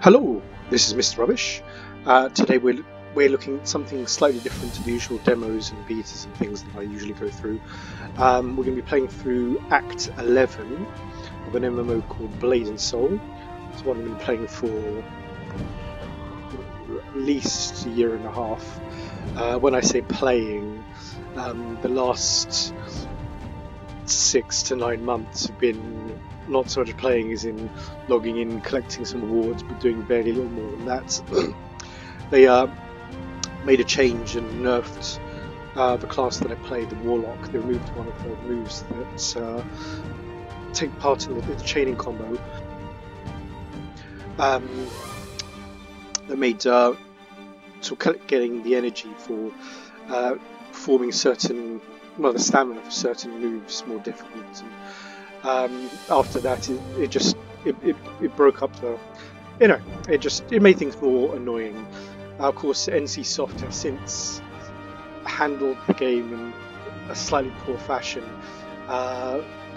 Hello, this is Mr. Rubbish. Today we're looking at something slightly different to the usual demos and betas and things that I usually go through. We're going to be playing through Act 11 of an MMO called Blade and Soul. It's one I've been playing for at least a year and a half. When I say playing, the last 6 to 9 months have been not so much playing as in logging in, collecting some awards, but doing very little more than that. They made a change and nerfed the class that I played, the Warlock. They removed one of the moves that take part in the chaining combo. They made sort of getting the energy for performing certain, well, the stamina for certain moves more difficult. And after that, it broke up the, it made things more annoying. Of course, NCSoft has since handled the game in a slightly poor fashion,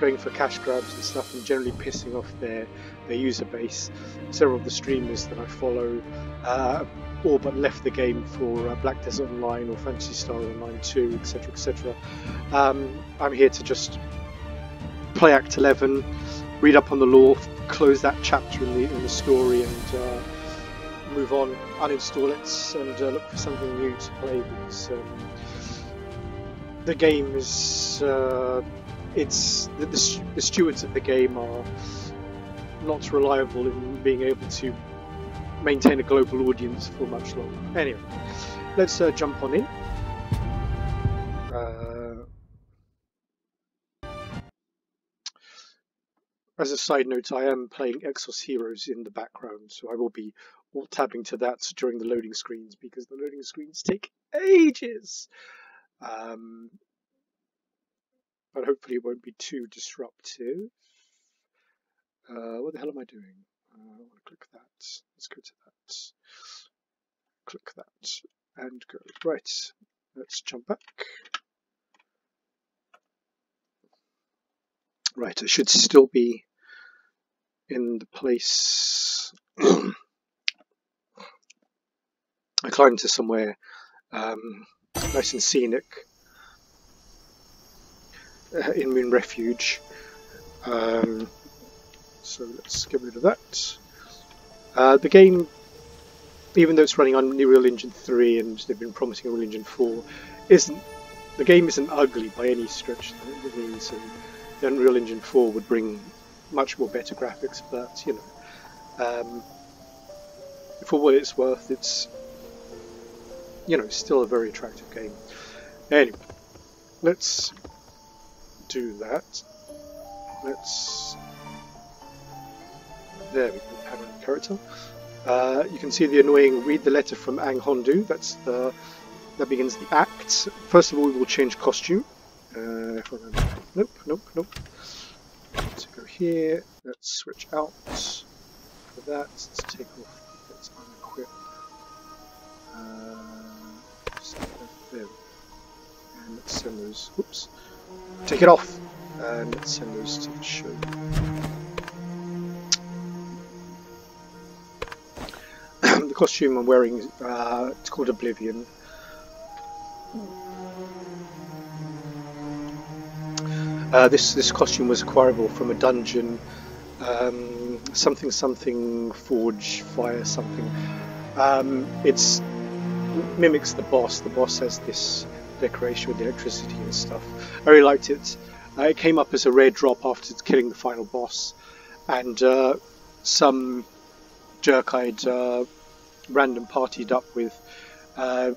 going for cash grabs and stuff, and generally pissing off their user base. Several of the streamers that I follow all but left the game for Black Desert Online or Phantasy Star Online 2, etc., etc. I'm here to just play Act 11, read up on the lore, close that chapter in the story, and move on, uninstall it, and look for something new to play, because the game is the stewards of the game are not reliable in being able to maintain a global audience for much longer. Anyway, let's jump on in. As a side note, I am playing Exos Heroes in the background, so I will be alt-tabbing to that during the loading screens, because the loading screens take ages. But hopefully it won't be too disruptive. What the hell am I doing? I want to click that. Let's go to that. Click that and go. Right, let's jump back. Right, I should still be in the place. I climbed to somewhere nice and scenic in Moon Refuge. So let's get rid of that. The game, even though it's running on Unreal Engine 3 and they've been promising Unreal Engine 4, the game isn't ugly by any stretch of the means, and the Unreal Engine 4 would bring much more better graphics, but you know, for what it's worth, it's, you know, still a very attractive game. Anyway, let's do that. There we go, add a character. You can see the annoying read the letter from Ang Hondu. That begins the act. First of all, we will change costume. Nope. Let's go here. Let's switch out for that. Let's take off. Let's unequip. There we go. And let's send those. Whoops. Take it off. And let's send those to the show. The costume I'm wearing, it's called Oblivion. This costume was acquirable from a dungeon, something forge fire something. It mimics the boss. The boss has this decoration with electricity and stuff. I really liked it. It came up as a rare drop after killing the final boss, and some jerk I'd random partied up with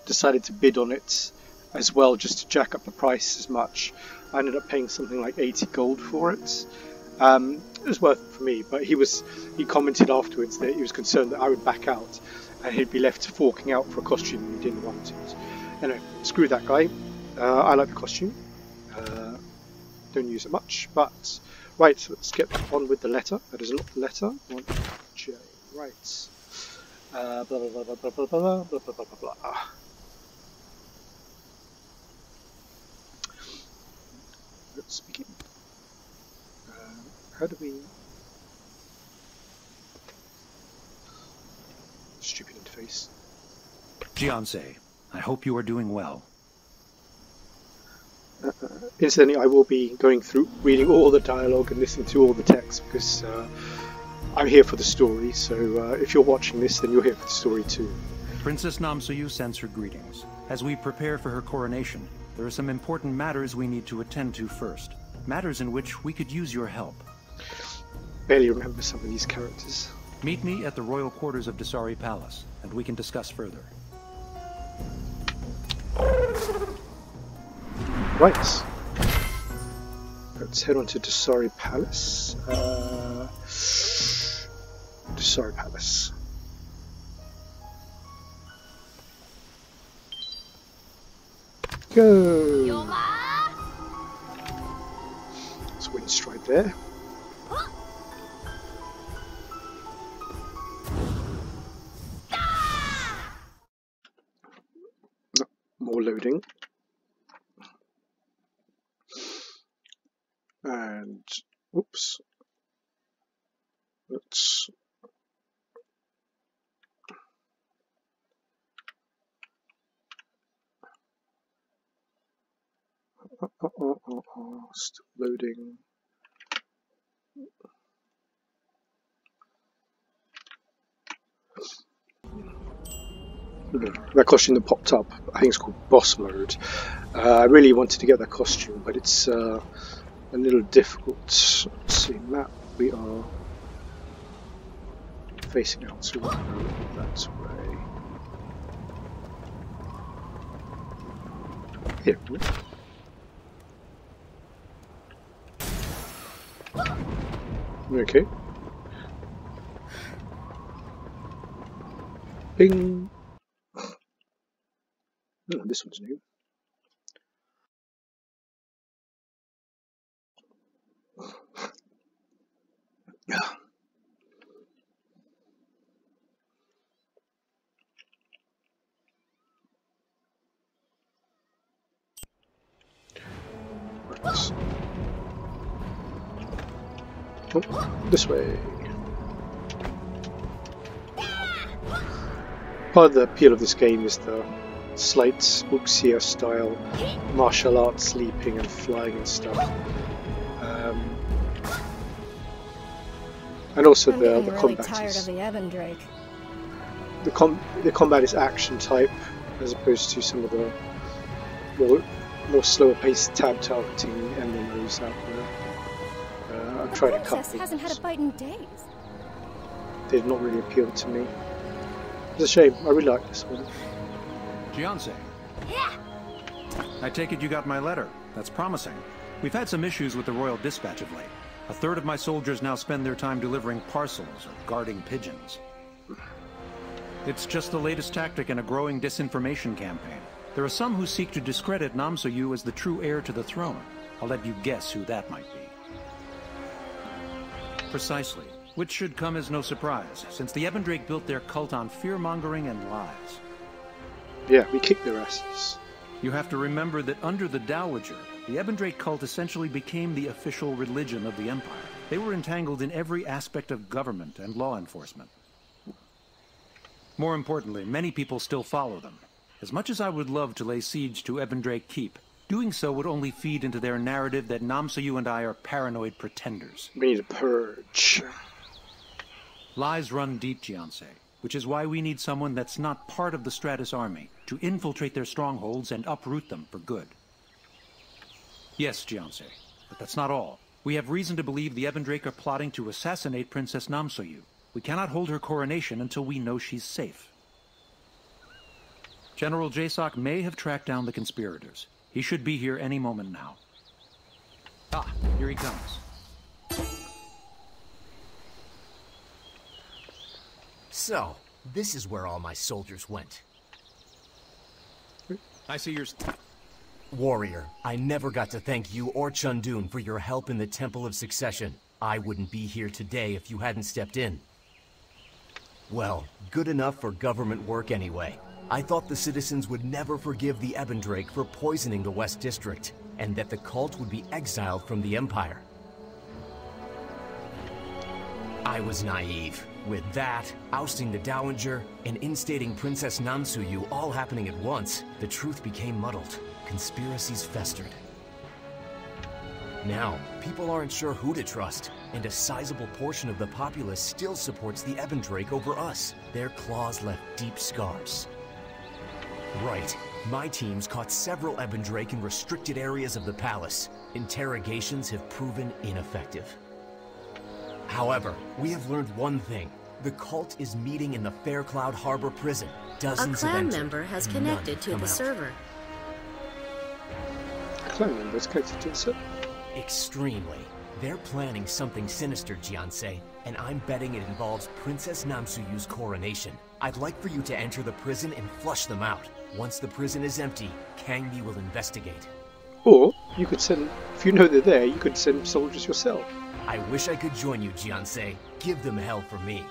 decided to bid on it as well, just to jack up the price as much. I ended up paying something like 80 gold for it. It was worth it for me, but he commented afterwards that he was concerned that I would back out and he'd be left forking out for a costume he didn't want it. Anyway, screw that guy. I like the costume. Don't use it much, but right, so let's get on with the letter. That is not the letter. 1J. Right. Blah blah blah blah blah blah blah blah blah blah blah. Let's begin. How do we? stupid interface. Jianse, I hope you are doing well. Incidentally, I will be going through, reading all the dialogue and listening to all the text, because I'm here for the story, so if you're watching this, then you're here for the story too. Princess Namsoyu sends her greetings. As we prepare for her coronation, there are some important matters we need to attend to first. Matters in which we could use your help. Barely remember some of these characters. Meet me at the royal quarters of Dasari Palace, and we can discuss further. Right. Let's head on to Dasari Palace. Dasari Palace. Go! Let's wind stride there. More loading. And whoops. Let's still loading. That costume that popped up, I think it's called Boss Mode. I really wanted to get that costume, but it's a little difficult. Let's see, map, we are facing out, so we'll go that way. Here. Okay. Bing. Oh, this one's new. Yeah. Right. Oh, this way. Part of the appeal of this game is the slight Wuxia style martial arts leaping and flying and stuff. And also the really combat tired is of the Evan-Drake. the combat is action type as opposed to some of the more slower paced tab targeting MMOs out there. I've tried a couple. Princess hasn't had a bite in days. They did not really appeal to me. It's a shame. I really like this one. Jianse. Yeah. I take it you got my letter. That's promising. We've had some issues with the Royal Dispatch of late. A third of my soldiers now spend their time delivering parcels or guarding pigeons. It's just the latest tactic in a growing disinformation campaign. There are some who seek to discredit Namsoyu as the true heir to the throne. I'll let you guess who that might be. Precisely. Which should come as no surprise, since the Evan-Drake built their cult on fear-mongering and lies. Yeah, we kicked their asses. You have to remember that under the Dowager, the Evan-Drake cult essentially became the official religion of the Empire. They were entangled in every aspect of government and law enforcement. More importantly, many people still follow them. As much as I would love to lay siege to Evan-Drake Keep, doing so would only feed into their narrative that Namsoyu and I are paranoid pretenders. We need a purge. Lies run deep, Jianse, which is why we need someone that's not part of the Stratus army to infiltrate their strongholds and uproot them for good. Yes, Jianse, but that's not all. We have reason to believe the Evan-Drake are plotting to assassinate Princess Namsoyu. We cannot hold her coronation until we know she's safe. General Jasoc may have tracked down the conspirators. He should be here any moment now. Ah, here he comes. So, this is where all my soldiers went. I see your... Warrior, I never got to thank you or Chundun for your help in the Temple of Succession. I wouldn't be here today if you hadn't stepped in. Well, good enough for government work anyway. I thought the citizens would never forgive the Evan-Drake for poisoning the West District, and that the cult would be exiled from the Empire. I was naive. With that, ousting the Dowager, and instating Princess Namsuyu all happening at once, the truth became muddled. Conspiracies festered. Now, people aren't sure who to trust, and a sizable portion of the populace still supports the Ebendrake over us. Their claws left deep scars. Right. My teams caught several Ebendrake in restricted areas of the palace. Interrogations have proven ineffective. However, we have learned one thing. The cult is meeting in the Faircloud Harbor prison. Dozens A clan of member has connected to the server. Clan members connected to the server? Extremely. They're planning something sinister, Jiansei, and I'm betting it involves Princess Namsuyu's coronation. I'd like for you to enter the prison and flush them out. Once the prison is empty, Kangmi will investigate. Or you could send, if you know they're there, you could send soldiers yourself. I wish I could join you, Jiansei. Give them hell for me.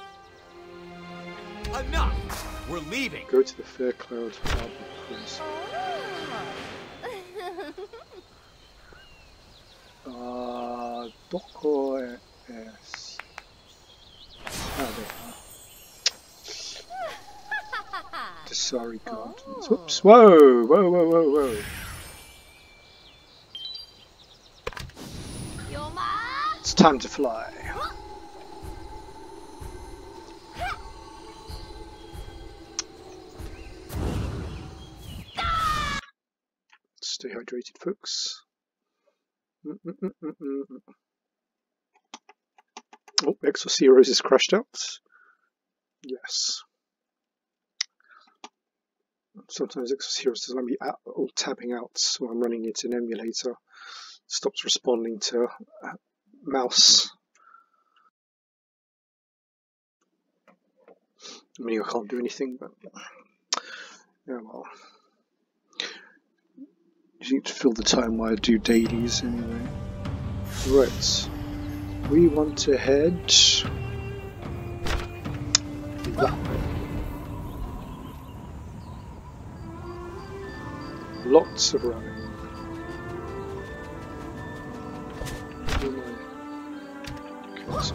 Enough! We're leaving! Go to the Faircloud Harbor prison. Doko es... Ah, there. Dasari Gardens. Oops! Whoa! Whoa! Whoa! Whoa! Whoa! It's time to fly. Stay hydrated, folks. Oh, Exos Heroes is crashed out. Yes. Sometimes Exos Heroes doesn't let me out, or tapping out when I'm running it in emulator. Stops responding to mouse. I mean, I can't do anything, but yeah, well. You need to fill the time while I do dailies anyway. Right. We want to head that way. Lots of running. Okay, so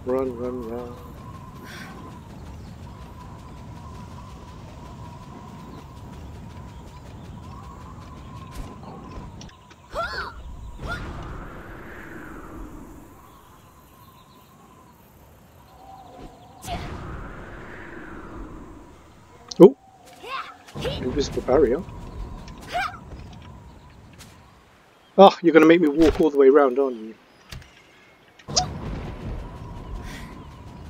run, run, run. Oh! Invisible barrier. Oh, you're going to make me walk all the way around, aren't you?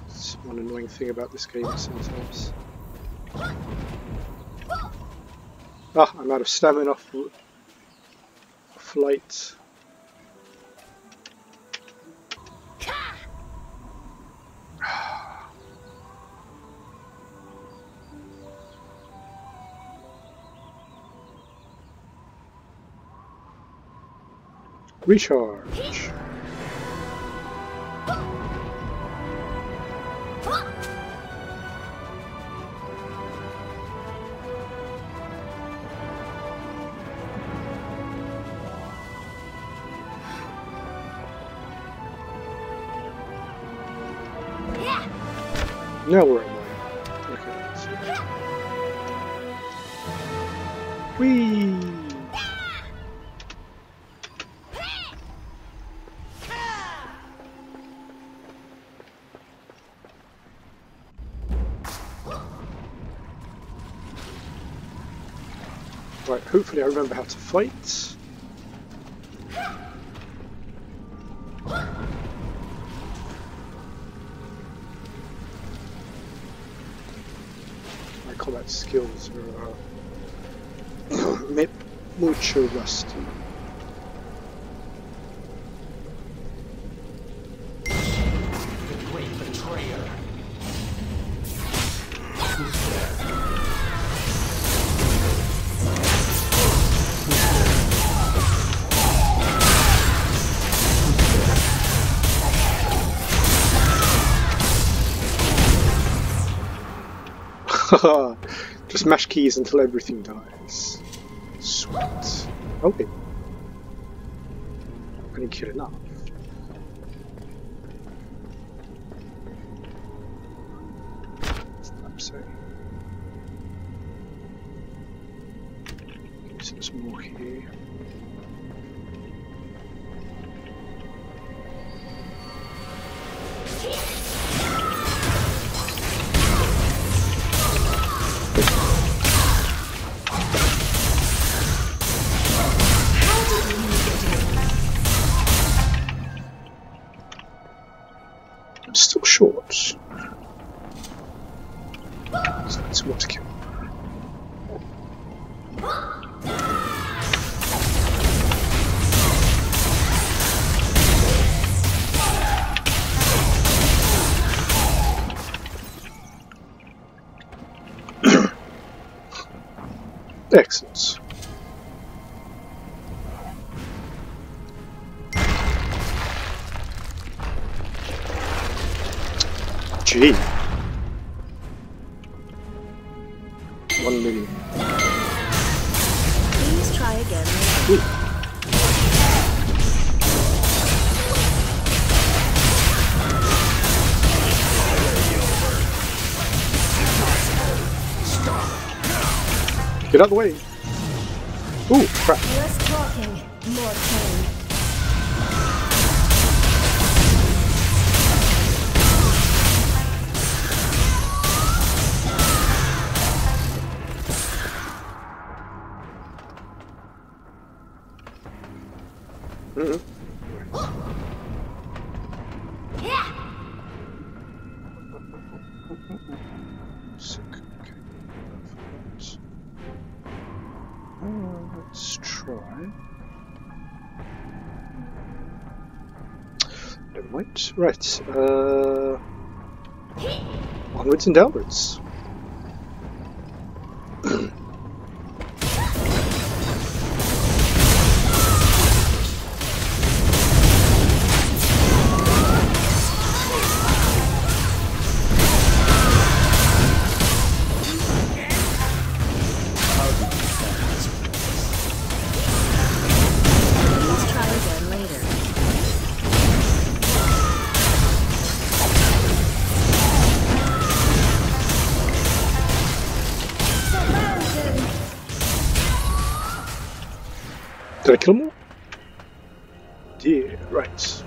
It's one annoying thing about this game sometimes. Ah, I'm out of stamina for flight. Recharge. Now where am I? Okay, let's see. Whee! Right, hopefully I remember how to fight. My combat skills are mucho rusty. The great betrayer. Just mash keys until everything dies. Sweet. Okay. I'm gonna kill enough. I'm saying. Okay, so there's more here. I'm still short. So that's what to kill. Excellent. Gee. 1 million. Please try again. Ooh. Get out of the way. Ooh, crap. Less talking, more pain. Let's try. Never mind. Right. Onwards and downwards. Did I kill them all? Yeah, right.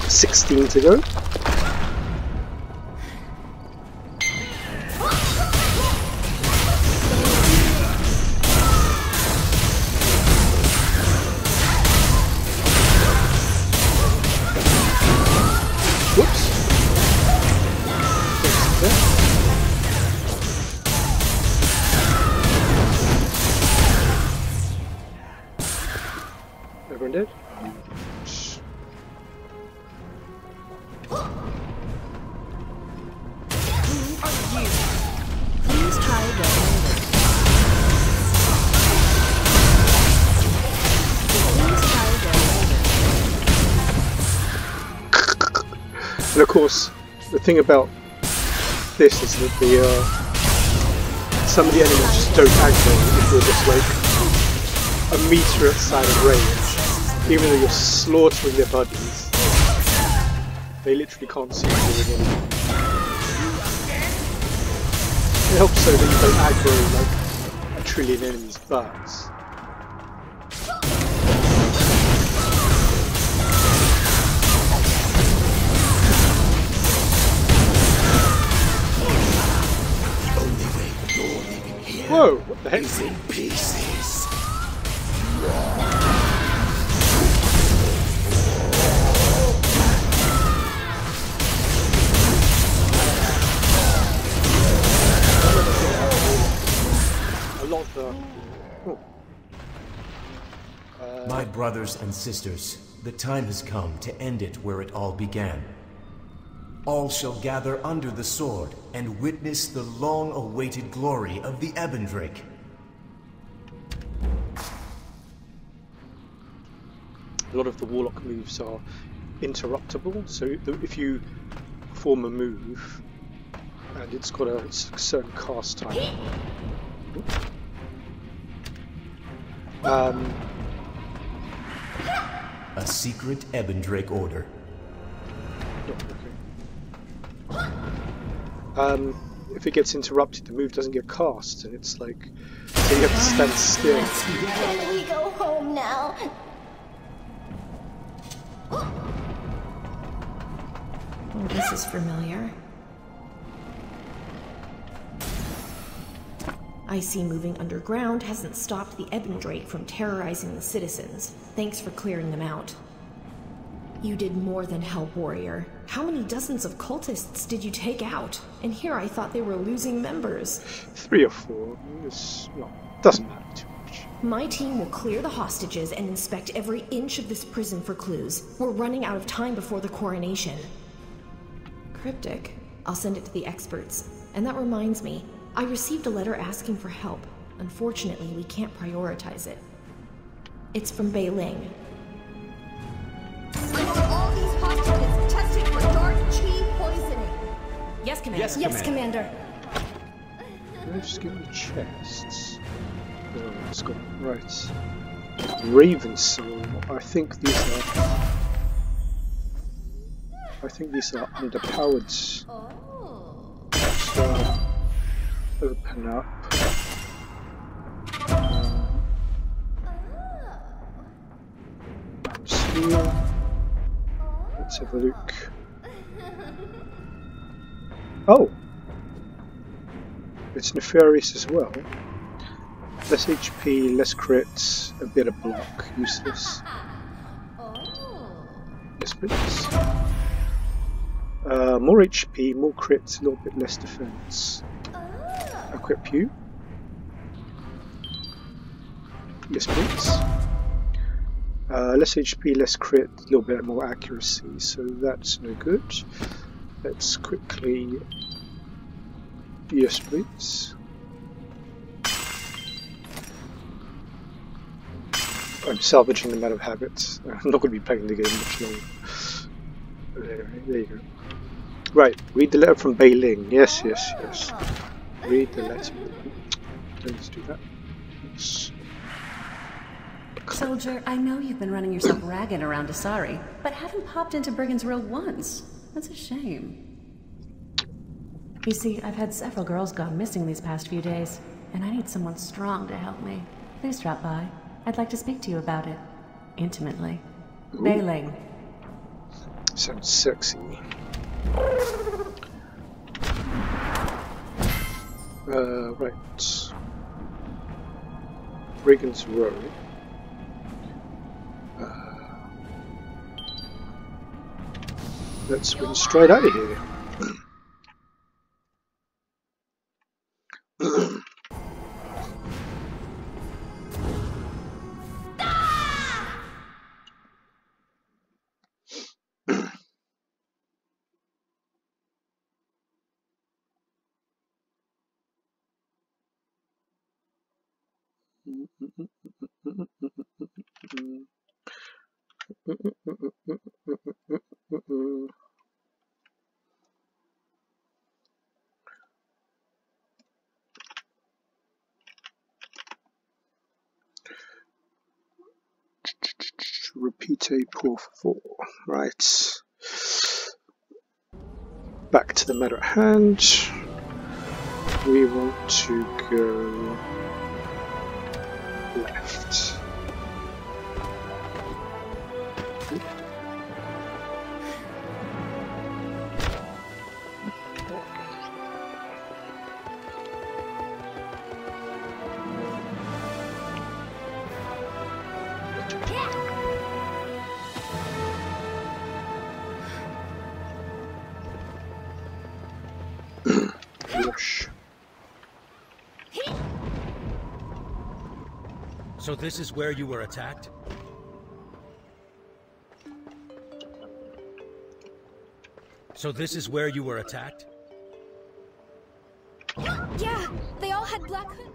$16 to go. Everyone dead? Please try again later. Please try again later. And of course, the thing about this is that some of the enemies just don't aggro if you're just like a meter outside of range. Even though you're slaughtering their buddies, they literally can't see you with anything. It helps so that you don't aggro like a trillion enemies' butts. Whoa, what the heck? He's in pieces. A lot of the... Oh. My brothers and sisters, the time has come to end it where it all began. All shall gather under the sword and witness the long-awaited glory of the Ebbendrake. a lot of the Warlock moves are interruptible, so if you perform a move and it's got a certain cast time, A secret Ebendrake order. if it gets interrupted, the move doesn't get cast, and it's like, so you have to stand still. Can we go home now? Oh, this is familiar. I see moving underground hasn't stopped the Ebendrake from terrorizing the citizens. Thanks for clearing them out. You did more than help, warrior. How many dozens of cultists did you take out? And here I thought they were losing members. 3 or 4. Doesn't matter too much. My team will clear the hostages and inspect every inch of this prison for clues. We're running out of time before the coronation. Cryptic. I'll send it to the experts. And that reminds me, I received a letter asking for help. Unfortunately, we can't prioritize it. It's from Bei Ling. I want all these hostages tested for dark chi poisoning. Yes, Commander. Yes, Commander. Just give me chests. Oh, it's got right. Raven Soul. I think these are underpowered. So open up. Here. Let's have a look. Oh! It's nefarious as well. Less HP, less crits, a bit of block, useless. Yes, please. More HP, more crits, a little bit less defense. Equip you. Yes, please. Less HP, less crit, a little bit more accuracy, so that's no good. Let's quickly... Yes, please. I'm salvaging them out of habit. I'm not going to be playing the game much longer. But anyway, there you go. Right, read the letter from Bei Ling. Yes. Read the letter. Let's do that. Let's... Soldier, I know you've been running yourself ragged around Asari, but haven't popped into Brigand's Row once. That's a shame. You see, I've had several girls gone missing these past few days, and I need someone strong to help me. Please drop by. I'd like to speak to you about it. Intimately. Bei Ling. Sounds sexy. Right. Brigand's Row. Let's swing straight out of here. Repeat por favor. Right. Back to the matter at hand. We want to go left. So this is where you were attacked? Yeah, they all had black hood.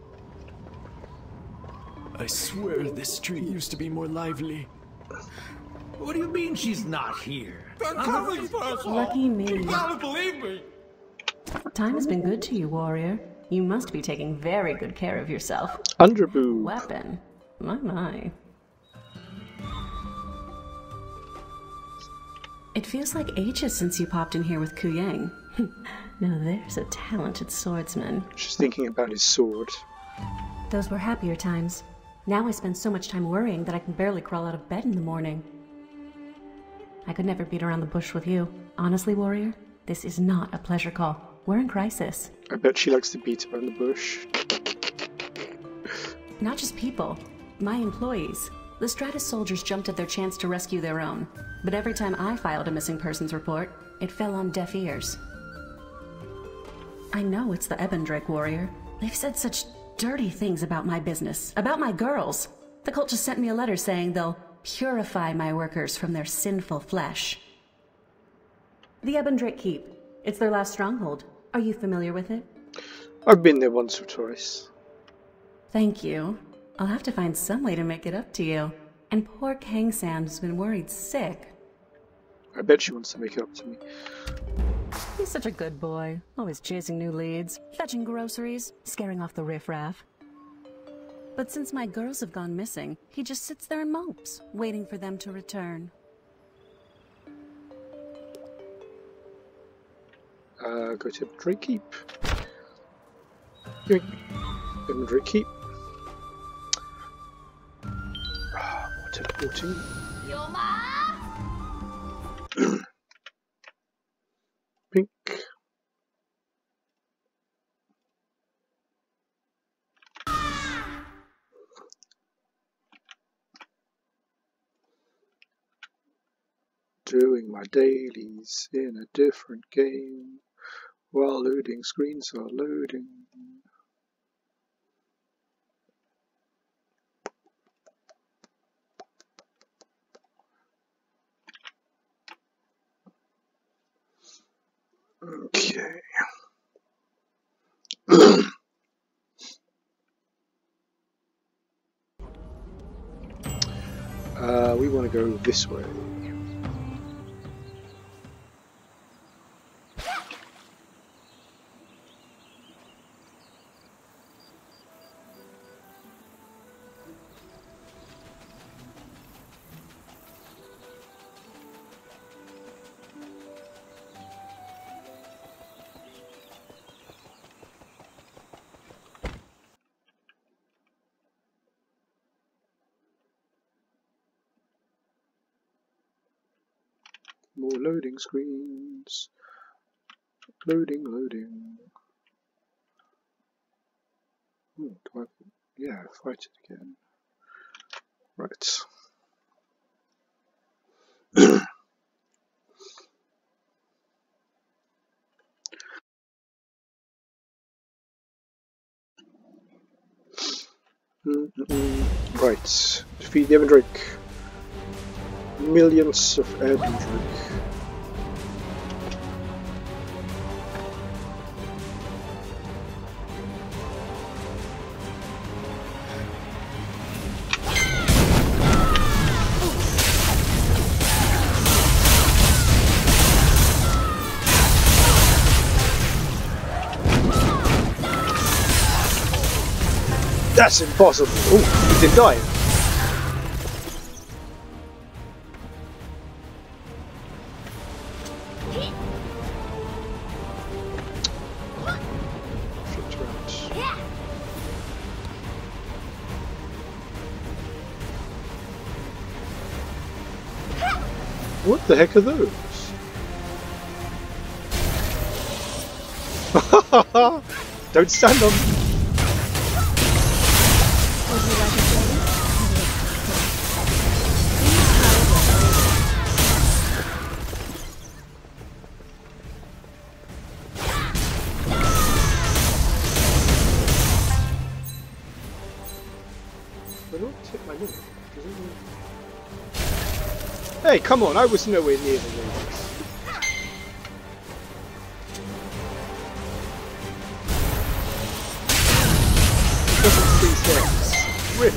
I swear this street used to be more lively. What do you mean she's not here? Lucky me. You gotta believe me. Time has been good to you, warrior. You must be taking very good care of yourself. Underboob. Weapon. My. It feels like ages since you popped in here with Ku Yang. Now there's a talented swordsman. She's thinking about his sword. Those were happier times. Now I spend so much time worrying that I can barely crawl out of bed in the morning. I could never beat around the bush with you. Honestly, warrior, this is not a pleasure call. We're in crisis. I bet she likes to beat around the bush. Not just people. My employees. The Stratus soldiers jumped at their chance to rescue their own. But every time I filed a missing persons report, it fell on deaf ears. I know it's the Ebondrake, warrior. They've said such dirty things about my business, about my girls. The cult just sent me a letter saying they'll purify my workers from their sinful flesh. The Ebondrake Keep. It's their last stronghold. Are you familiar with it? I've been there once or twice. Thank you. I'll have to find some way to make it up to you. And poor Kang Sam's been worried sick. I bet she wants to make it up to me. He's such a good boy, always chasing new leads, fetching groceries, scaring off the riffraff. But since my girls have gone missing, he just sits there and mopes, waiting for them to return. Go to Ebondrake Keep. Ebondrake Keep. More teleporting. Pink. Doing my dailies in a different game while loading screens are loading. Okay. We want to go this way. More loading screens. Loading. Do I? Yeah, fight it again. Right. Right. Defeat the Ebondrake. Millions of Ebondrake. That's impossible. Oh, he did die. Flipped around. What the heck are those? Don't stand on. Hey, come on, I was nowhere near the ladies. Doesn't please them. Rip.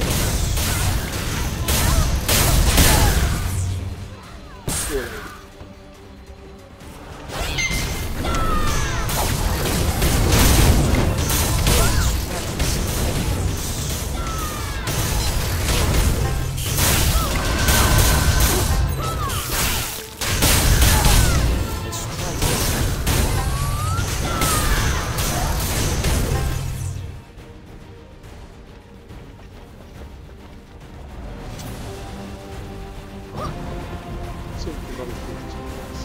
seem to be running through this place.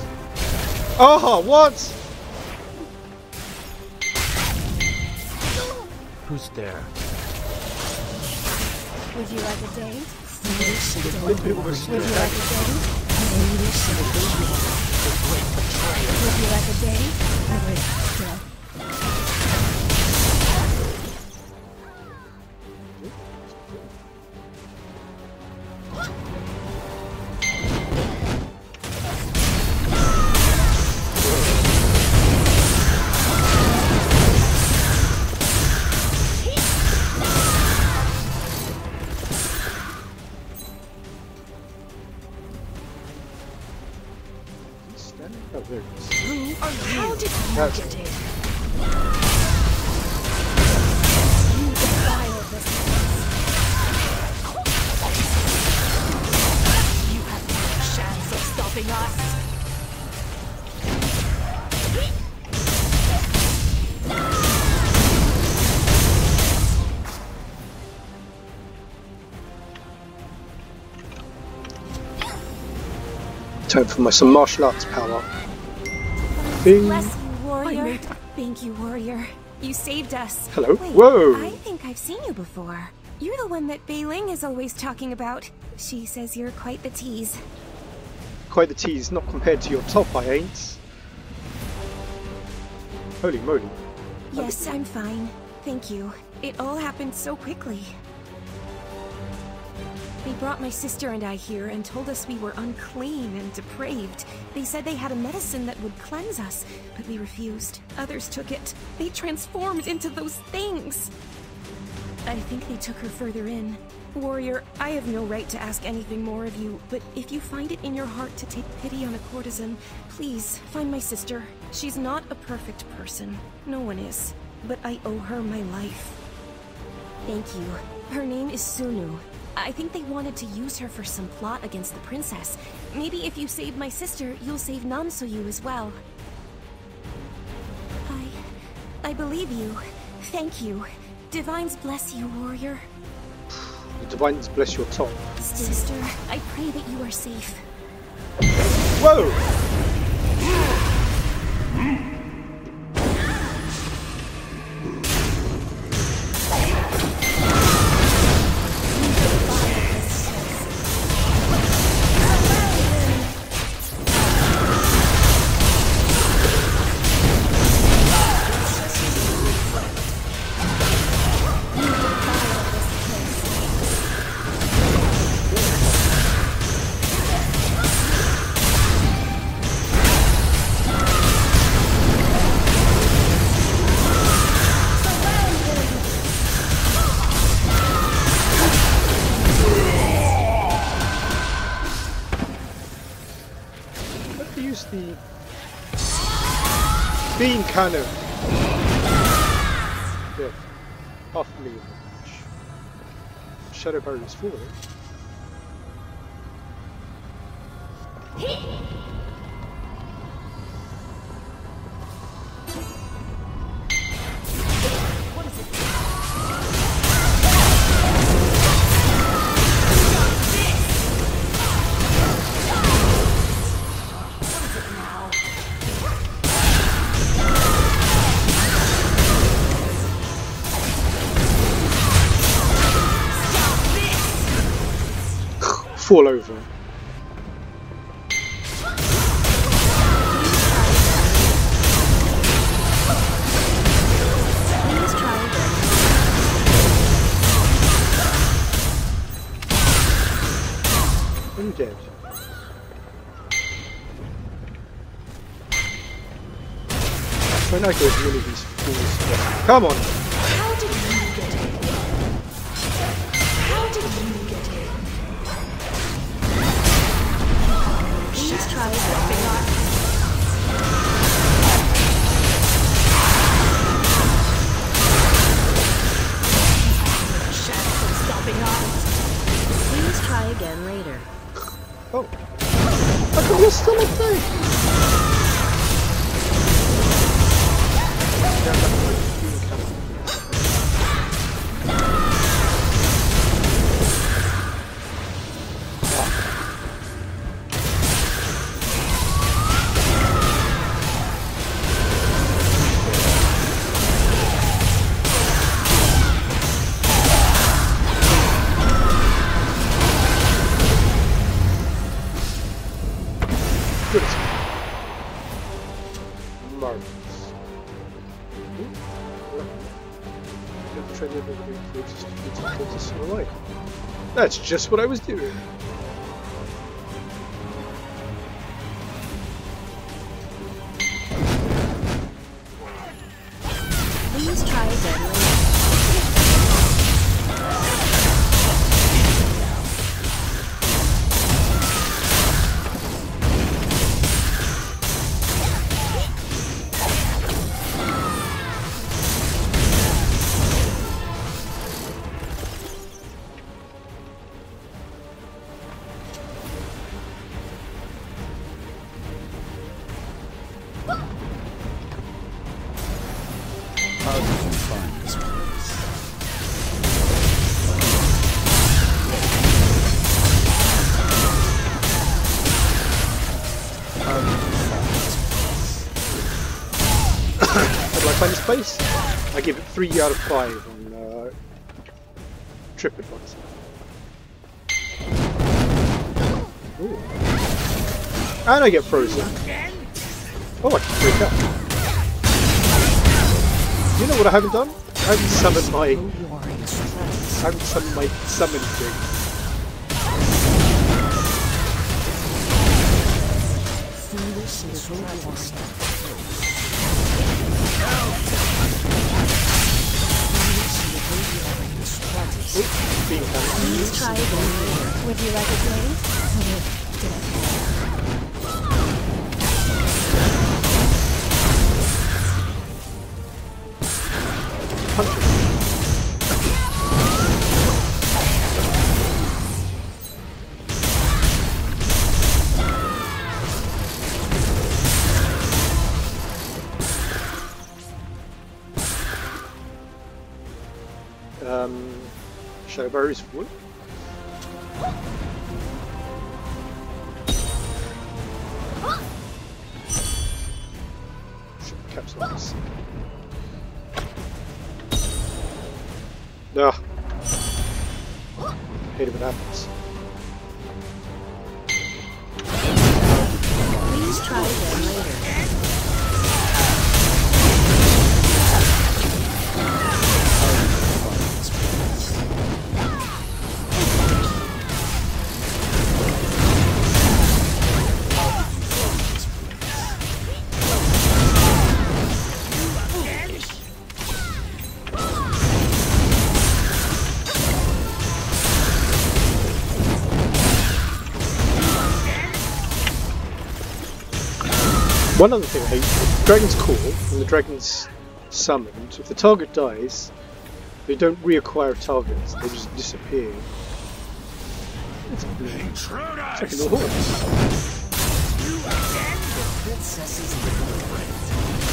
Oh, what? Who's there? Would you like a date? Would you like a Would you like a date? Would you like a date? I would. Yeah. Oh, there it is. How did you That's get in? You defiled this place. You have no chance of stopping us. time for some martial arts power. Bing. Bless you, warrior. Thank you, warrior. You saved us. Hello. Wait, Whoa. I think I've seen you before. You're the one that Bei Ling is always talking about. She says you're quite the tease. Quite the tease, not compared to your top, I ain't. Holy moly. Yes, I'm fine. Thank you. It all happened so quickly. They brought my sister and I here and told us we were unclean and depraved. They said they had a medicine that would cleanse us, but we refused. Others took it. They transformed into those things. I think they took her further in. Warrior, I have no right to ask anything more of you, but if you find it in your heart to take pity on a courtesan, please find my sister. She's not a perfect person. No one is. But I owe her my life. Thank you. Her name is Sunu. I think they wanted to use her for some plot against the princess. Maybe if you save my sister, you'll save Namsoyu as well. I believe you. Thank you. Divines bless you, warrior. The divines bless your top. Sister, I pray that you are safe. Whoa! Being kind of half a million damage. Shadow barrier is falling. Fall over. Please try again. I'm dead. When I go to one of these fools. Come on! How did you get in? How did you get in? Please try again. Chance of stopping us. Please try again later. Oh! I thought you're still up there! good as marvelous. Alright. That's just what I was doing. Please try again later. How did you find this place? How did you find this place? How do I find this place? I give it 3 out of 5 on TripAdvisor. Ooh. And I get frozen. Oh, I can freak out. You know what I haven't done? I haven't summoned my summon thing. Please try again later. Would you like a drink? Shadow Barrier's full. Caps locks. No. Hate it when it happens. Please try again later. One other thing I hate, if the dragon's caught and the dragon's summoned, if the target dies, they don't reacquire targets, they just disappear. It's like an horse.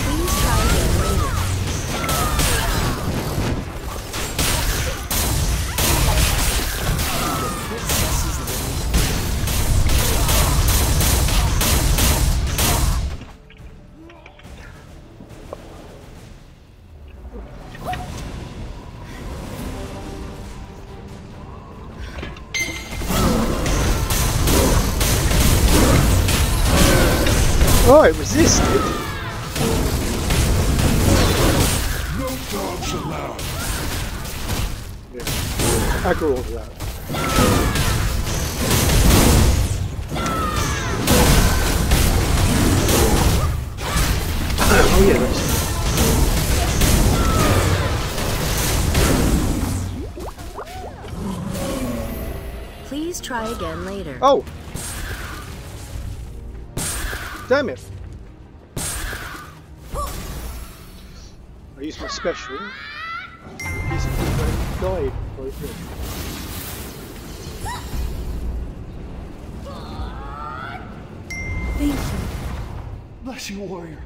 Please try again later. Oh, I resisted. No dogs allowed. Yeah, aggro all that. Oh yeah, that's... Please try again later. Oh! Damn it! I used my special. Piece of food died right here. Thank you. Bless you, warrior.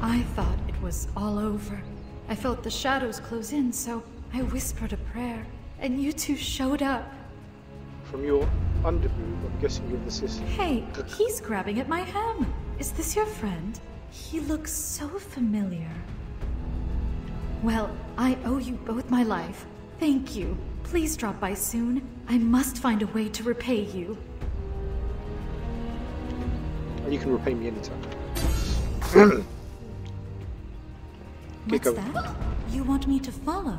I thought it was all over. I felt the shadows close in, so I whispered a prayer, and you two showed up. From your underboob, I'm guessing you're the sister. Hey, he's grabbing at my hem. Is this your friend? He looks so familiar. Well, I owe you both my life. Thank you. Please drop by soon. I must find a way to repay you. You can repay me anytime. What's that? You want me to follow?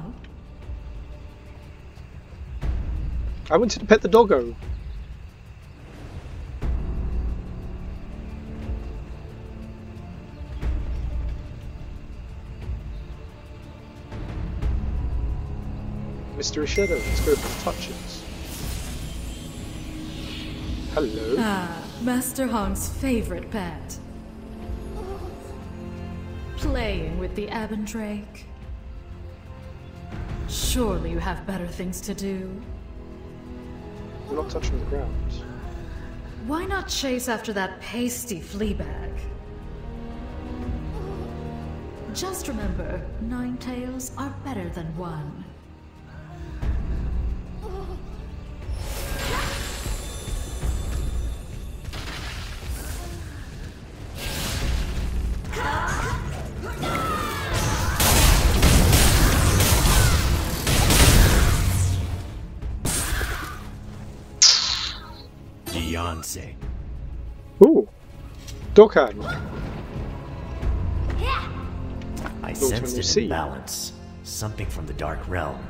I wanted to pet the doggo. Mr. Shadow, let's go for touches. Hello. Ah, Master Hong's favorite pet. Playing with the Ebon Drake. Surely you have better things to do. We're not touching the ground. Why not chase after that pasty fleabag? Just remember, 9 tails are better than 1. Beyonce. Ooh. Dokkan. I Those sensed when you an see. imbalance. Something from the Dark Realm.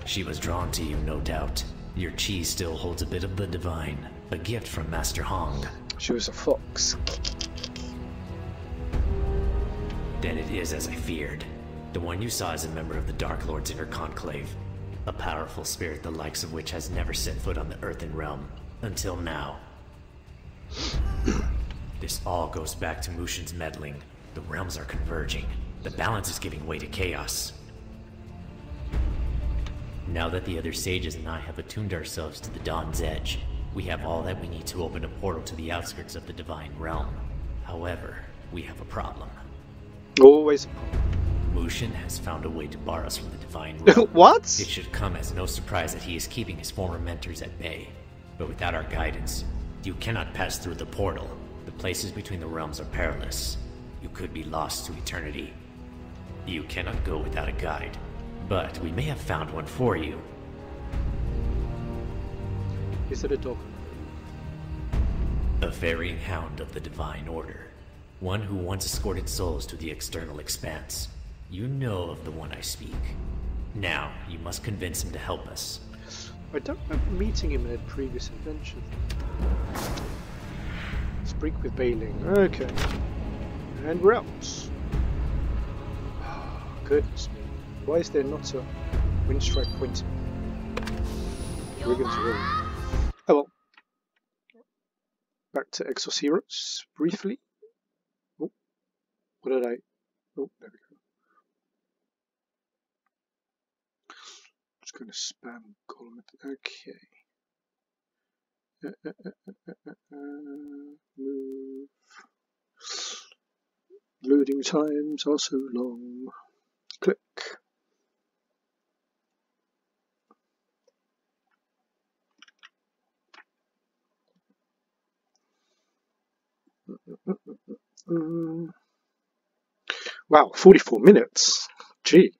She was drawn to you, no doubt. Your chi still holds a bit of the divine. A gift from Master Hong. She was a fox. Then it is as I feared. The one you saw is a member of the Dark Lord's inner conclave. A powerful spirit the likes of which has never set foot on the Earthen Realm. Until now. This all goes back to Mushin's meddling. The realms are converging. The balance is giving way to chaos. Now that the other sages and I have attuned ourselves to the Dawn's Edge, we have all that we need to open a portal to the outskirts of the Divine Realm. However, we have a problem. Always. Mushin has found a way to bar us from the Divine Realm. What? It should come as no surprise that he is keeping his former mentors at bay. But without our guidance, you cannot pass through the portal. The places between the realms are perilous. You could be lost to eternity. You cannot go without a guide. But we may have found one for you. Is it a dog? A ferrying hound of the Divine Order. One who once escorted souls to the external expanse. You know of the one I speak. Now, you must convince him to help us. I don't remember meeting him in a previous adventure. Speak with Bailing. Okay. And we're out. Goodness me. Why is there not a wind strike pointer? Brigand's Room. Oh well. Back to Exos Heroes, briefly. Oh, what did I... Oh, there we go. Just going to spam column it. Okay. Move. Loading times are so long. Click. Wow, 44 minutes. Gee.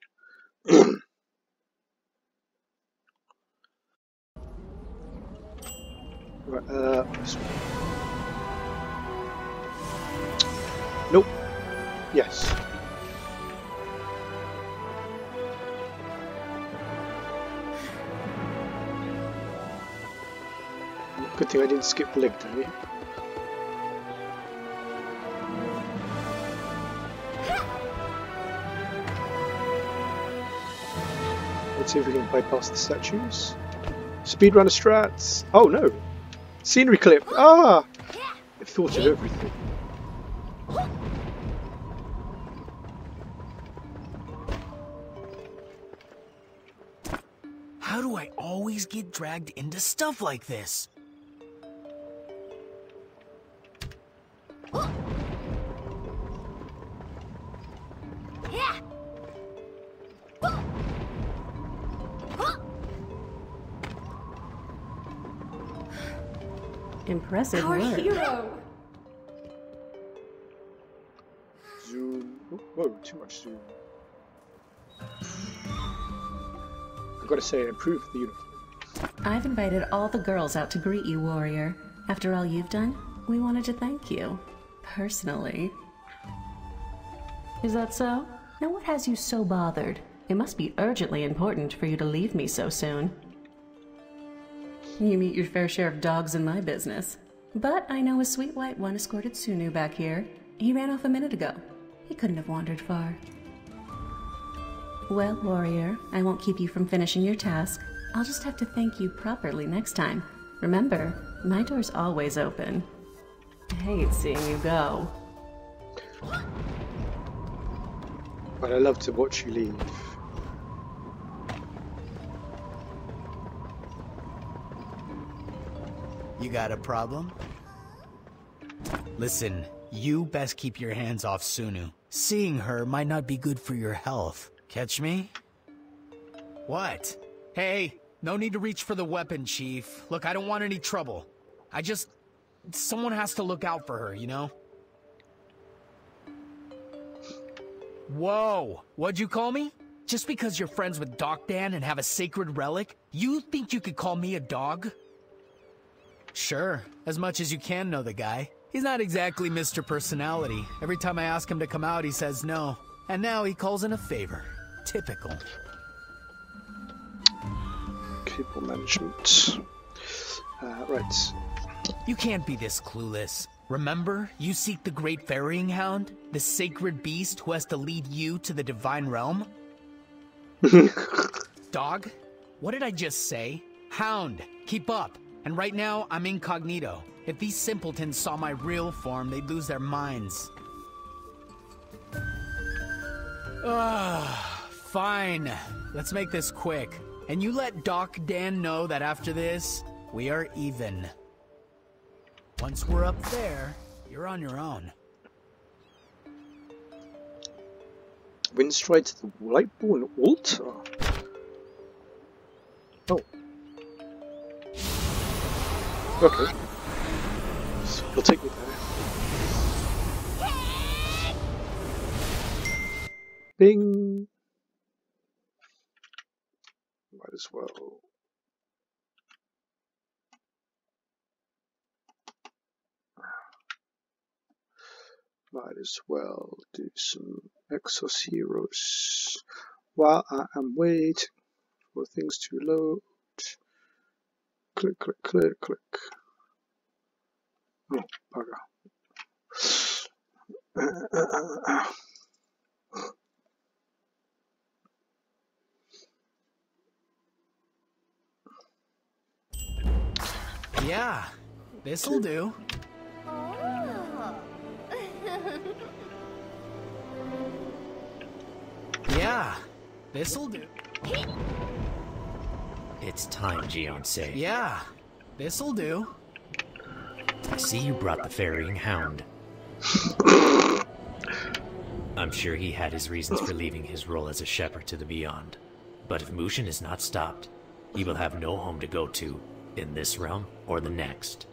Right, this one. Nope. Yes. Good thing I didn't skip the leg day. Let's see if we can bypass the statues. Speedrunner strats. Oh no. Scenery clip. Ah! I thought of everything. How do I always get dragged into stuff like this? Impressive Our work. hero! Zoom. Whoa, too much zoom. I've got to say, I improved the uniform. I've invited all the girls out to greet you, warrior. After all you've done, we wanted to thank you. Personally. Is that so? Now what has you so bothered? It must be urgently important for you to leave me so soon. You meet your fair share of dogs in my business. But I know a sweet white one escorted Sunu back here. He ran off a minute ago. He couldn't have wandered far. Well, warrior, I won't keep you from finishing your task. I'll just have to thank you properly next time. Remember, my door's always open. I hate seeing you go. But I love to watch you leave. You got a problem? Listen, you best keep your hands off Sunu. Seeing her might not be good for your health. Catch me? What? Hey, no need to reach for the weapon, Chief. Look, I don't want any trouble. Someone has to look out for her, you know? Whoa, what'd you call me? Just because you're friends with Doc Dan and have a sacred relic, you think you could call me a dog? Sure, as much as you can know the guy. He's not exactly Mr. Personality. Every time I ask him to come out, he says no. And now he calls in a favor. Typical. People management. Right. You can't be this clueless. Remember, you seek the great ferrying hound? The sacred beast who has to lead you to the divine realm? Dog? What did I just say? Hound, keep up. And right now, I'm incognito. If these simpletons saw my real form, they'd lose their minds. Fine. Let's make this quick. And you let Doc Dan know that after this, we are even. Once we're up there, you're on your own. Windstride to the Lightborn altar. Oh. Okay. So you'll take me there. Bing. Might as well. Might as well do some Exos Heroes while I am waiting for things to load. Click, click, click, click. Oh, bugger. Yeah, this'll do. Yeah, this'll do. It's time, Gionsei. Yeah, this'll do. I see you brought the ferrying hound. I'm sure he had his reasons for leaving his role as a shepherd to the beyond. But if Mushin is not stopped, he will have no home to go to, in this realm or the next.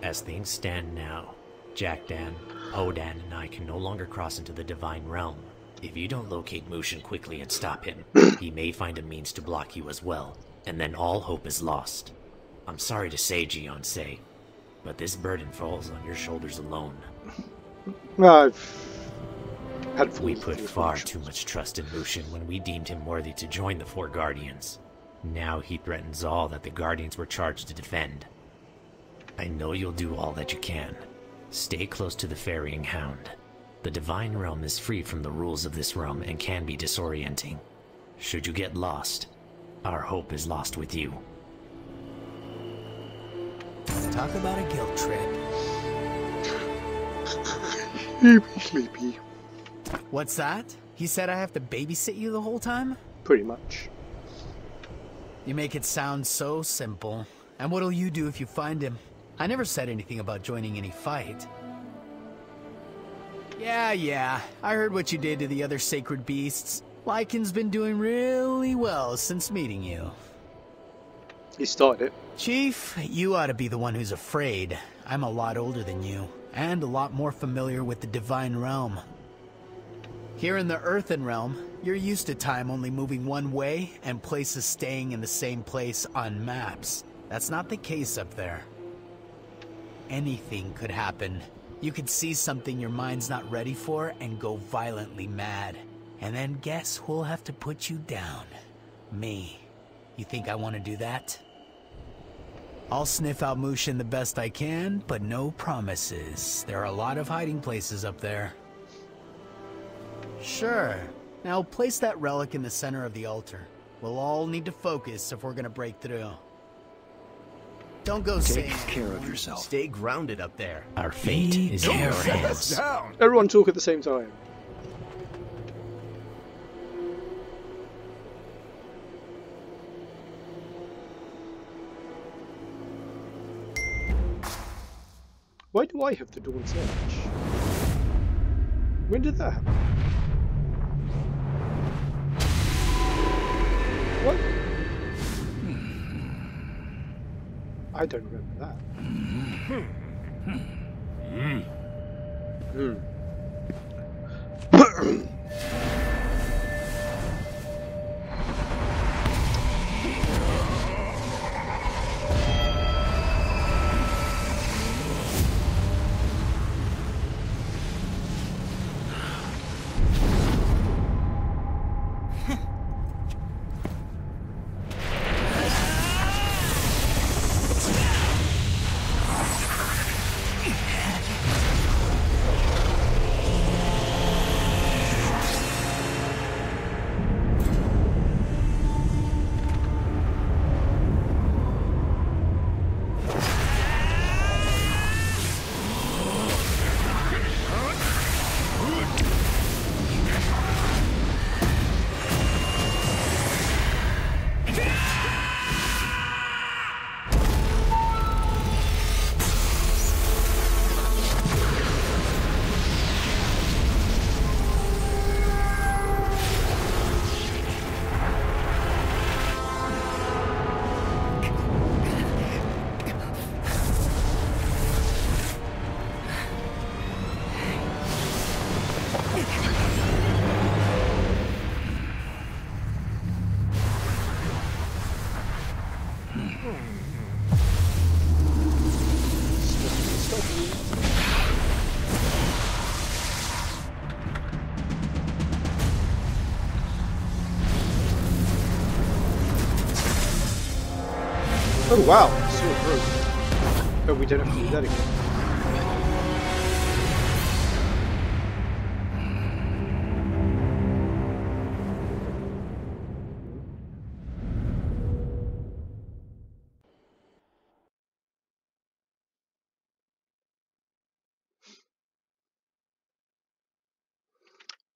As things stand now, Jack Dan, Ho Dan, and I can no longer cross into the divine realm. If you don't locate Mushin quickly and stop him, he may find a means to block you as well, and then all hope is lost. I'm sorry to say, Gionsei, but this burden falls on your shoulders alone. We put far too much trust in Mushin when we deemed him worthy to join the Four Guardians. Now he threatens all that the Guardians were charged to defend. I know you'll do all that you can. Stay close to the ferrying hound. The divine realm is free from the rules of this realm and can be disorienting. Should you get lost, our hope is lost with you. Talk about a guilt trip. Sleepy. What's that? He said I have to babysit you the whole time? Pretty much. You make it sound so simple. And what'll you do if you find him? I never said anything about joining any fight. Yeah, I heard what you did to the other sacred beasts. Lycan's been doing really well since meeting you. He started it. Chief, you ought to be the one who's afraid. I'm a lot older than you, and a lot more familiar with the divine realm. Here in the earthen realm, you're used to time only moving one way and places staying in the same place on maps. That's not the case up there. Anything could happen. You could see something your mind's not ready for and go violently mad. And then guess who'll have to put you down? Me. You think I want to do that? I'll sniff out Mushin the best I can, but no promises. There are a lot of hiding places up there. Sure. Now place that relic in the center of the altar. We'll all need to focus if we're gonna break through. Don't go Take saying care of yourself. Stay grounded up there. Our fate is in your hands. Everyone talk at the same time. Why do I have the Dawn's Edge? When did that happen? What? I don't remember that. Oh wow, so broke. Oh, we don't have to do that again.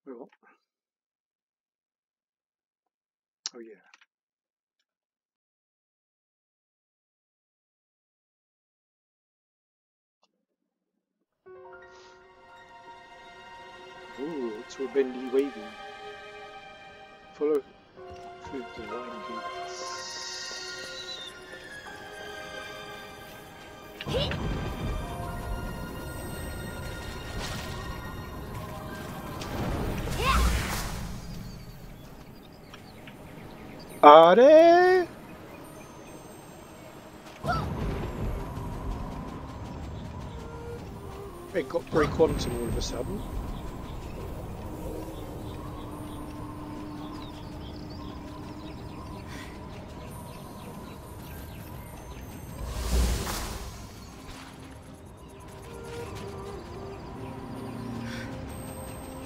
Well. Oh yeah. Ooh, it's a bendy wavy. Follow through the line gates. Are they? It got very quantum all of a sudden.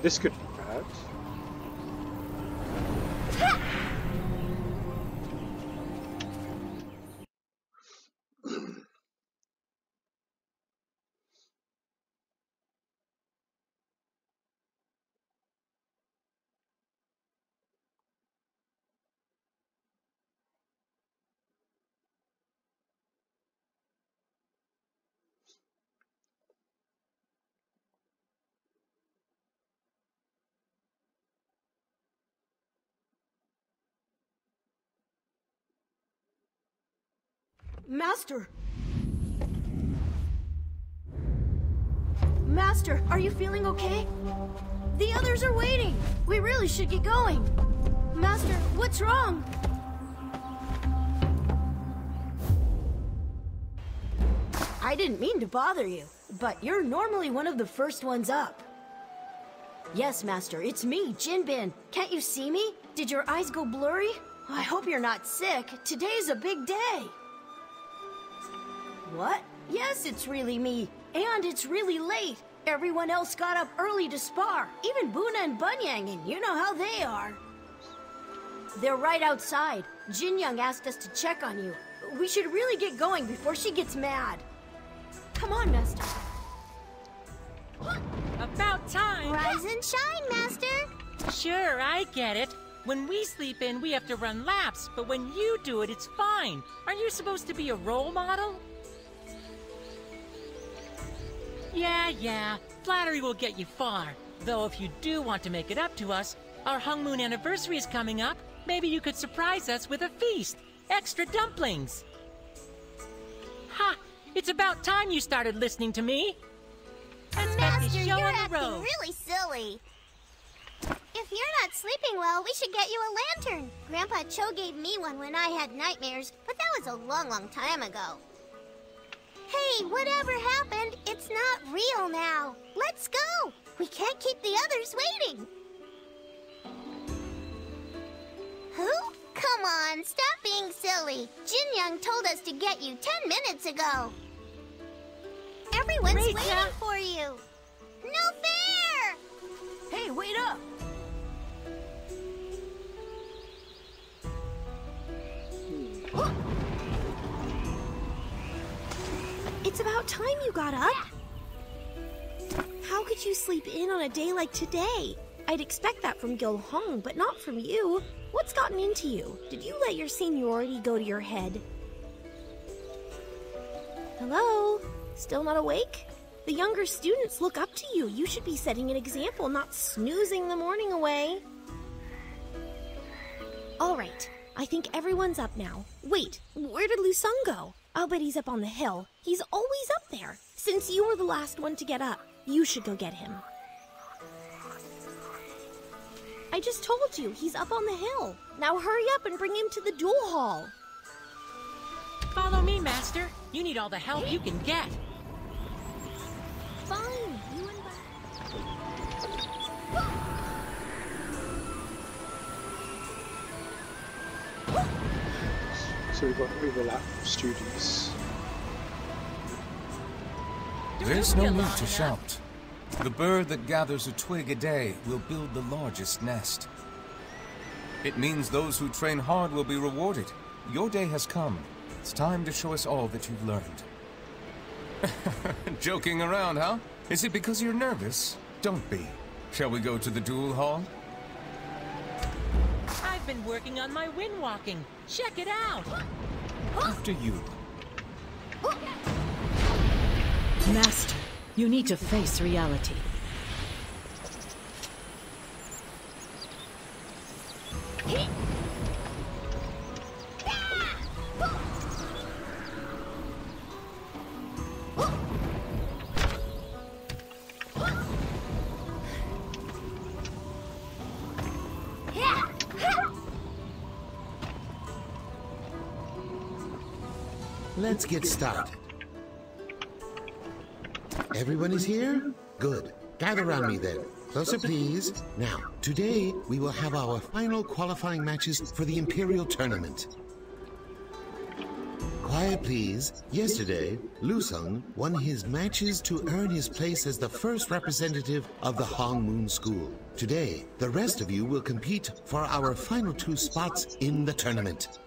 This could be bad. Master! Master, are you feeling okay? The others are waiting! We really should get going! Master, what's wrong? I I didn't mean to bother you, but you're normally one of the first ones up. Yes, Master, it's me, Jinbin. Can't you see me? Did your eyes go blurry? I hope you're not sick. Today's a big day. What? Yes, it's really me. And it's really late. Everyone else got up early to spar. Even Buna and Bunyang, and you know how they are. They're right outside. Jinyoung asked us to check on you. We should really get going before she gets mad. Come on, Master. About time! Rise and shine, Master! Sure, I get it. When we sleep in, we have to run laps, but when you do it, it's fine. Aren't you supposed to be a role model? Yeah, flattery will get you far. Though if you do want to make it up to us, our Hung Moon anniversary is coming up. Maybe you could surprise us with a feast. Extra dumplings. Ha! It's about time you started listening to me. Let's get this show you're on the acting road. really silly. If you're not sleeping well, we should get you a lantern. Grandpa Cho gave me one when I had nightmares, but that was a long, long time ago. Hey, whatever happened, it's not real now. Let's go. We can't keep the others waiting. Who? Come on, stop being silly. Jinyoung told us to get you 10 minutes ago. Everyone's waiting for you. No fair! Hey, wait up! It's about time you got up. How could you sleep in on a day like today? I'd expect that from Gil Hong, but not from you. What's gotten into you? Did you let your seniority go to your head? Hello? Still not awake? The younger students look up to you. You should be setting an example, not snoozing the morning away. All right, I think everyone's up now. Wait, where did Lu Sung go? I'll bet he's up on the hill. He's always up there. Since you were the last one to get up, you should go get him. I just told you, he's up on the hill. Now hurry up and bring him to the duel hall. Follow me, Master. You need all the help you can get. Fine, you and So we've got overlap of students. There's no need to shout. The bird that gathers a twig a day will build the largest nest. It means those who train hard will be rewarded. Your day has come. It's time to show us all that you've learned. Joking around, huh? Is it because you're nervous? Don't be. Shall we go to the duel hall? I've been working on my wind walking. Check it out. After you. Master, you need to face reality. Let's get started. Everyone is here? Good. Gather around me then. Closer, please. Now, today we will have our final qualifying matches for the Imperial Tournament. Quiet, please. Yesterday, Lu Sung won his matches to earn his place as the first representative of the Hong Moon School. Today, the rest of you will compete for our final 2 spots in the tournament.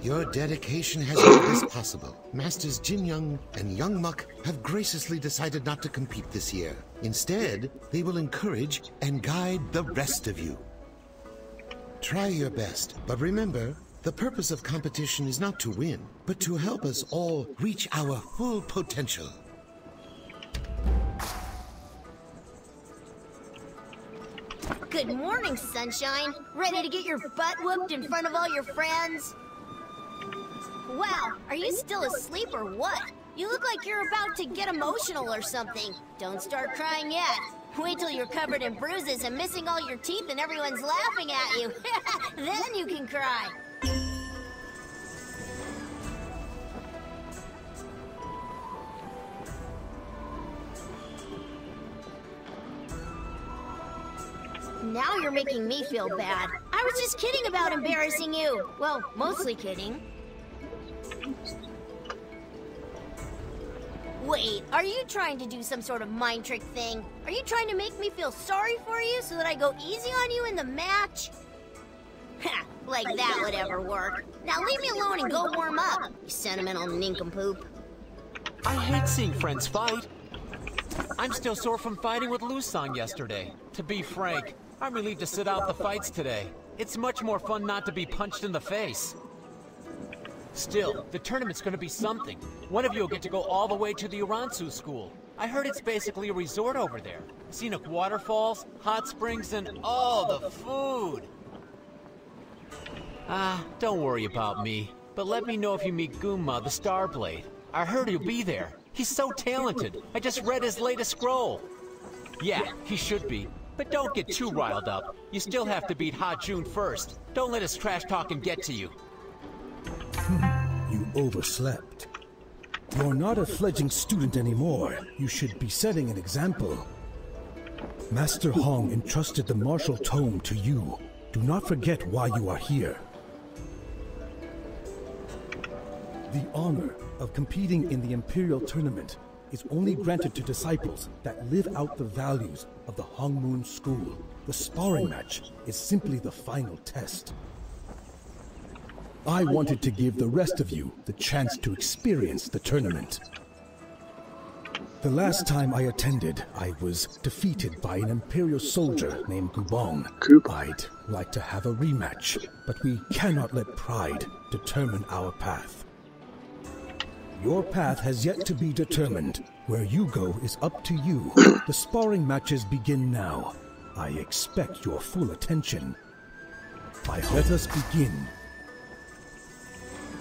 Your dedication has made this possible. Masters Jin Young and Young Muk have graciously decided not to compete this year. Instead, they will encourage and guide the rest of you. Try your best, but remember, the purpose of competition is not to win, but to help us all reach our full potential. Good morning, sunshine. Ready to get your butt whooped in front of all your friends? Wow, are you still asleep or what? You look like you're about to get emotional or something. Don't start crying yet. Wait till you're covered in bruises and missing all your teeth and everyone's laughing at you. Then you can cry. Now you're making me feel bad. I was just kidding about embarrassing you. Well, mostly kidding. Wait, are you trying to do some sort of mind trick thing? Are you trying to make me feel sorry for you so that I go easy on you in the match? Ha, like that would ever work. Now leave me alone and go warm up, you sentimental nincompoop. I hate seeing friends fight. I'm still sore from fighting with Lusang yesterday. To be frank, I'm relieved to sit out the fights today. It's much more fun not to be punched in the face. Still, the tournament's gonna be something. One of you will get to go all the way to the Uransu school. I heard it's basically a resort over there. Scenic waterfalls, hot springs, and oh, the food! Don't worry about me. But let me know if you meet Gunma, the Starblade. I heard he'll be there. He's so talented. I just read his latest scroll. Yeah, he should be. But don't get too riled up. You still have to beat Ha Jun first. Don't let his trash talking get to you. You overslept. You're not a fledgling student anymore. You should be setting an example. Master Hong entrusted the martial tome to you. Do not forget why you are here. The honor of competing in the Imperial Tournament is only granted to disciples that live out the values of the Hongmoon School. The sparring match is simply the final test. I wanted to give the rest of you the chance to experience the tournament. The last time I attended, I was defeated by an Imperial soldier named Gubong. I'd like to have a rematch, but we cannot let pride determine our path. Your path has yet to be determined. Where you go is up to you. The sparring matches begin now. I expect your full attention. Let us begin.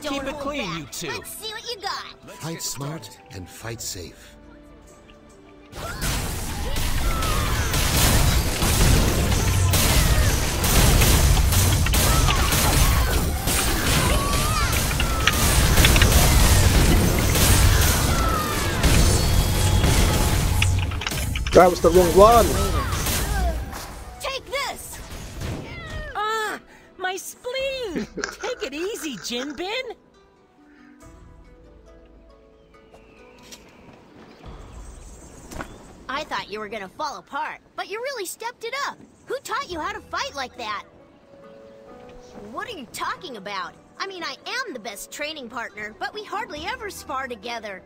Keep it clean, you two. Let's see what you got. Fight smart and fight safe. That was the wrong one. Take this. My spleen. Take it easy, Jinbin. I thought you were gonna fall apart, but you really stepped it up. Who taught you how to fight like that? What are you talking about? I mean, I am the best training partner, but we hardly ever spar together.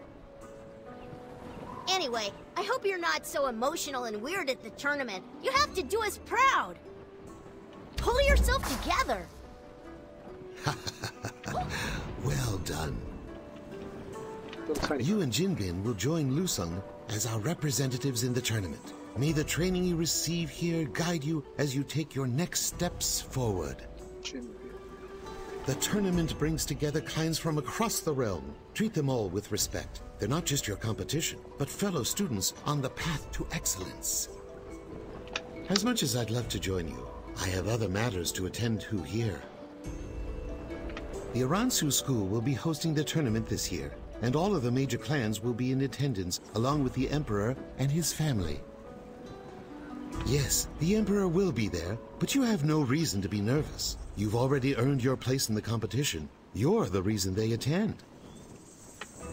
Anyway, I hope you're not so emotional and weird at the tournament. You have to do us proud. Pull yourself together. Well done. You and Jinbin will join Lusang as our representatives in the tournament. May the training you receive here guide you as you take your next steps forward. The tournament brings together clans from across the realm. Treat them all with respect. They're not just your competition, but fellow students on the path to excellence. As much as I'd love to join you, I have other matters to attend to here. The Uransu School will be hosting the tournament this year, and all of the major clans will be in attendance, along with the Emperor and his family. Yes, the Emperor will be there, but you have no reason to be nervous. You've already earned your place in the competition. You're the reason they attend.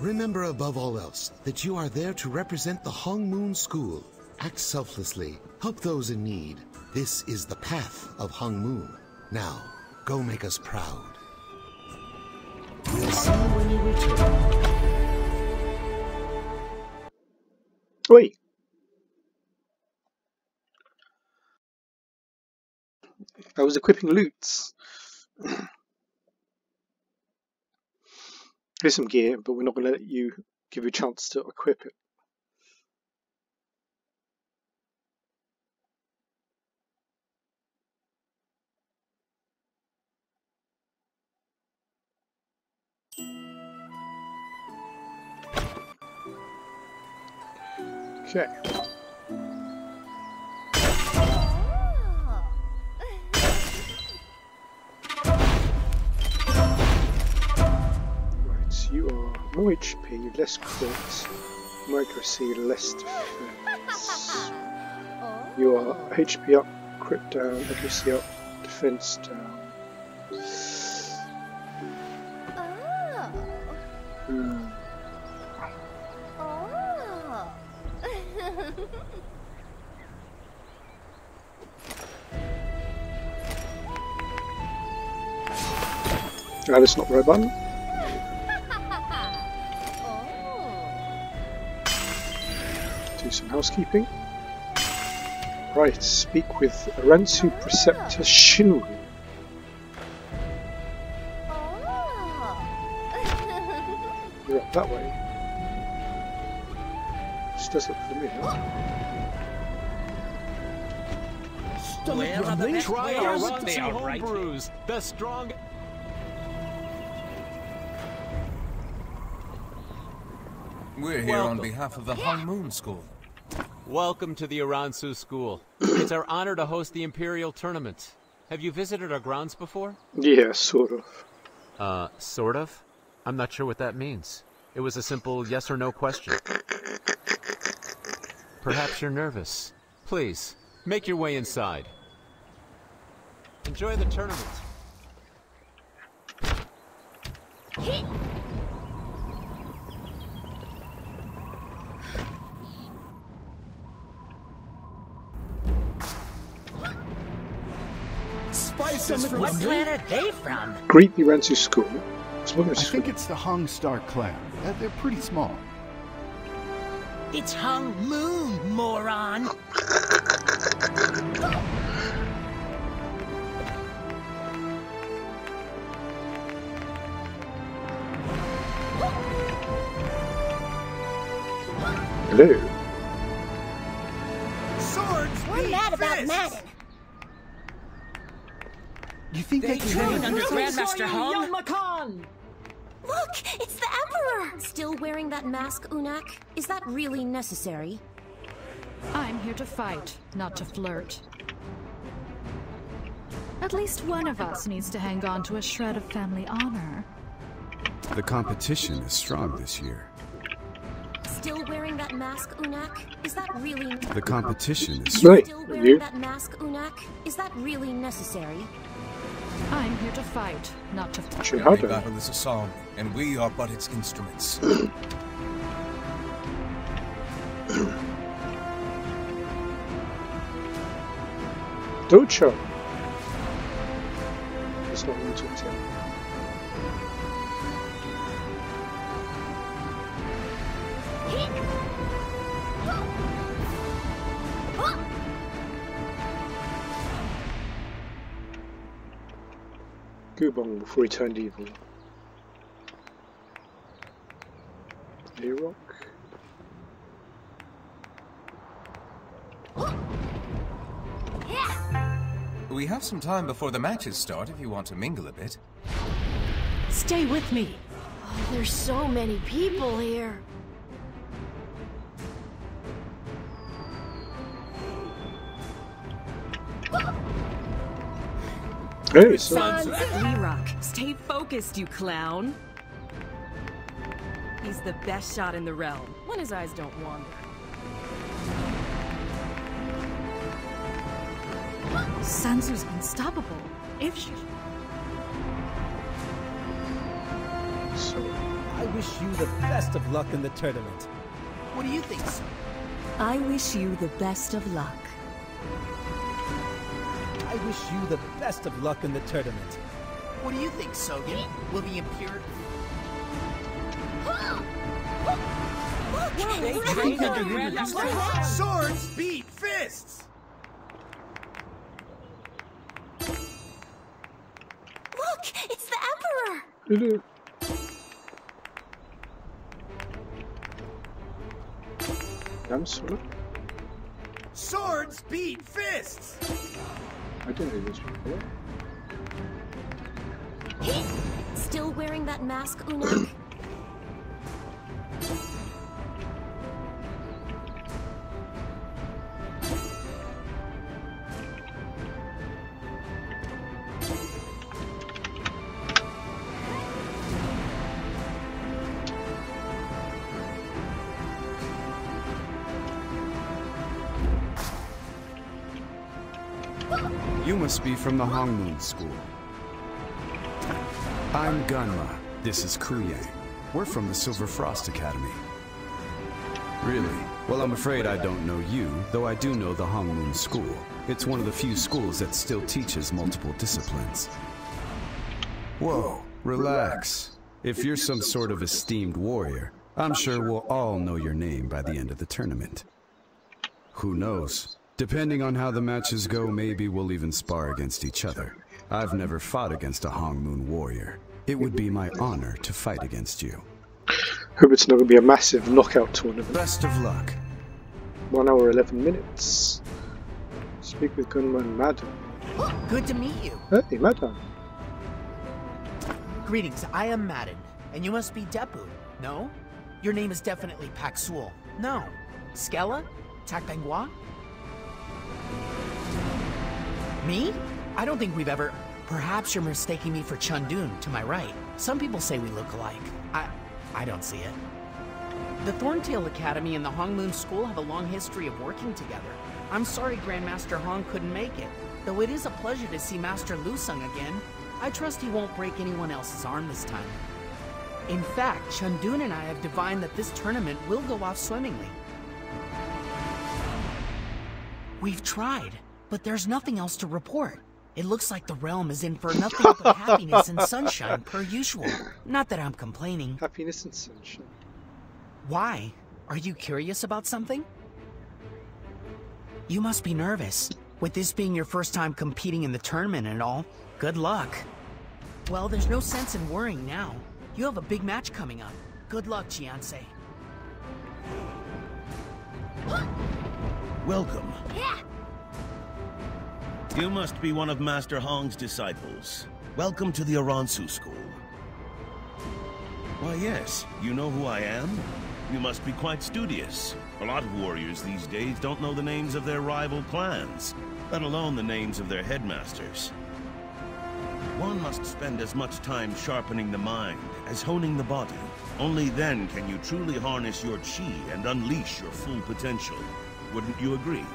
Remember above all else that you are there to represent the Hongmoon School. Act selflessly. Help those in need. This is the path of Hongmoon. Now, go make us proud. We'll see you when you return. Wait. I was equipping loots. Here's some gear, but we're not going to let you give you a chance to equip it. Okay. You are more HP, less crit, more accuracy, less defense. You are HP Crit down, accuracy up, defense down. Now that's not the right button. Do some housekeeping. Right, speak with Aransu Preceptor Shinru. You're up that way. This does look familiar. Try our Rusty homebrews, the strong. We're here on behalf of the Hung Moon School. Welcome to the Aransu School. It's our honor to host the Imperial Tournament. Have you visited our grounds before? Yeah, sort of. Sort of? I'm not sure what that means. It was a simple yes or no question. Perhaps you're nervous. Please, make your way inside. Enjoy the tournament. What planet are they from? Greet the Aransu School. I think it's the Hung Star clan. They're pretty small. It's Hung Moon, moron! Hello. Swords! We're mad about Madden. You think they trained under Grandmaster Hung? Look, it's the Emperor! Still wearing that mask, Unak? Is that really necessary? I'm here to fight, not to flirt. At least one of us needs to hang on to a shred of family honor. The competition is strong this year. Still wearing that mask, Unak? Is that really... The competition is strong. Still wearing that mask, Unak? Is that really necessary? I'm here to fight, not to flirt. Every battle is a song, and we are but its instruments. Docho. That's not what I'm talking Gubong before he turned evil. A-Rock. We have some time before the matches start if you want to mingle a bit. Stay with me. Oh, there's so many people here. Hey, Lee-Rock, stay focused, you clown. He's the best shot in the realm, when his eyes don't wander. Sansu's unstoppable. If she... I wish you the best of luck in the tournament. What do you think, sir? I wish you the best of luck. I wish you the best of luck in the tournament. What do you think, Sogan? Will the Imperial... They trained under Grandmaster. Swords beat fists! Look, it's the Emperor! Hello. I'm sorry. Swords beat fists! I don't know this before. Still wearing that mask, Unak? You must be from the Hongmoon School. I'm Gunma. This is Kuyang. We're from the Silver Frost Academy. Really? Well, I'm afraid I don't know you, though I do know the Hongmoon School. It's one of the few schools that still teaches multiple disciplines. Whoa, relax. If you're some sort of esteemed warrior, I'm sure we'll all know your name by the end of the tournament. Who knows? Depending on how the matches go, maybe we'll even spar against each other. I've never fought against a Hongmoon warrior. It would be my honor to fight against you. Hope it's not going to be a massive knockout tournament. Best of luck. 1 hour 11 minutes. Speak with Gunma and Madam. Good to meet you. Hey, Madam. Greetings, I am Madden, and you must be Depu, no? Your name is definitely Paxul. No. Skella? Takbangwa? Me? I don't think we've ever... Perhaps you're mistaking me for Chundun, to my right. Some people say we look alike. I don't see it. The Thorntail Academy and the Hongmoon School have a long history of working together. I'm sorry Grandmaster Hong couldn't make it, though it is a pleasure to see Master Lusung again. I trust he won't break anyone else's arm this time. In fact, Chundun and I have divined that this tournament will go off swimmingly. We've tried, but there's nothing else to report. It looks like the realm is in for nothing but happiness and sunshine, per usual. Not that I'm complaining. Happiness and sunshine. Why? Are you curious about something? You must be nervous. With this being your first time competing in the tournament and all, good luck. Well, there's no sense in worrying now. You have a big match coming up. Good luck, Jiansei. Welcome. Yeah. You must be one of Master Hong's disciples. Welcome to the Aransu School. Why, yes, you know who I am? You must be quite studious. A lot of warriors these days don't know the names of their rival clans, let alone the names of their headmasters. One must spend as much time sharpening the mind as honing the body. Only then can you truly harness your chi and unleash your full potential. Wouldn't you agree?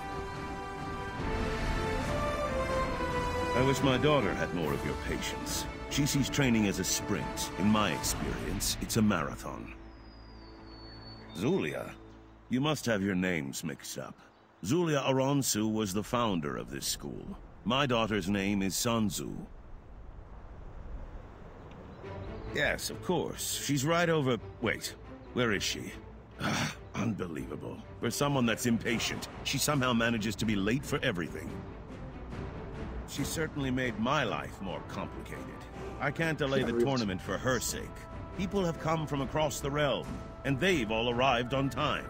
I wish my daughter had more of your patience. She sees training as a sprint. In my experience, it's a marathon. Zulia, you must have your names mixed up. Zulia Aransu was the founder of this school. My daughter's name is Sanzu. Yes, of course. She's right over... Wait, where is she? Unbelievable. For someone that's impatient, she somehow manages to be late for everything. She certainly made my life more complicated. I can't delay the tournament for her sake. People have come from across the realm, and they've all arrived on time.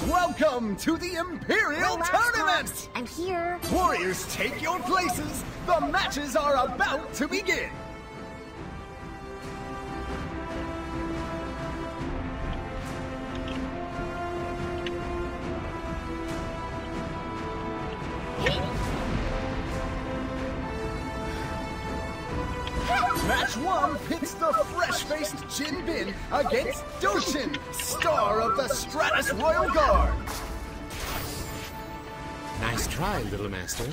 Welcome to the Imperial Tournament! I'm here. Warriors, take your places. The matches are about to begin. Match 1 pits the fresh-faced Jin Bin against Doshin, star of the Stratus Royal Guard. Nice try, little master.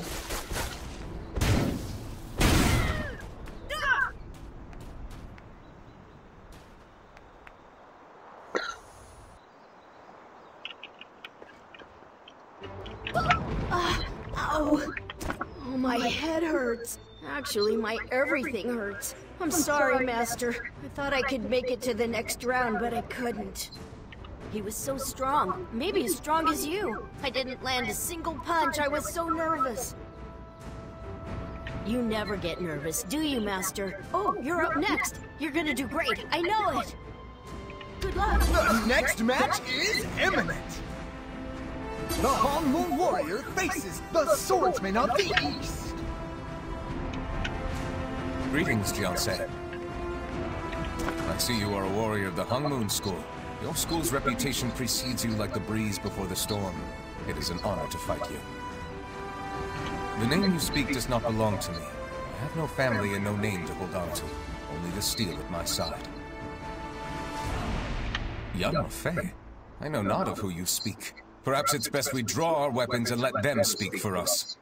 Ow! Oh, my head hurts. Actually, my everything hurts. I'm sorry, Master. I thought I could make it to the next round, but I couldn't. He was so strong. Maybe as strong as you. I didn't land a single punch. I was so nervous. You never get nervous, do you, Master? Oh, you're up next. You're gonna do great. I know it. Good luck. The next match is imminent. The Hongmoon Warrior faces the Swordsman of the East. Greetings, Jiansei. I see you are a warrior of the Hongmoon School. Your school's reputation precedes you like the breeze before the storm. It is an honor to fight you. The name you speak does not belong to me. I have no family and no name to hold on to. Only the steel at my side. Young Fei, I know not of who you speak. Perhaps it's best we draw our weapons and let them speak for us.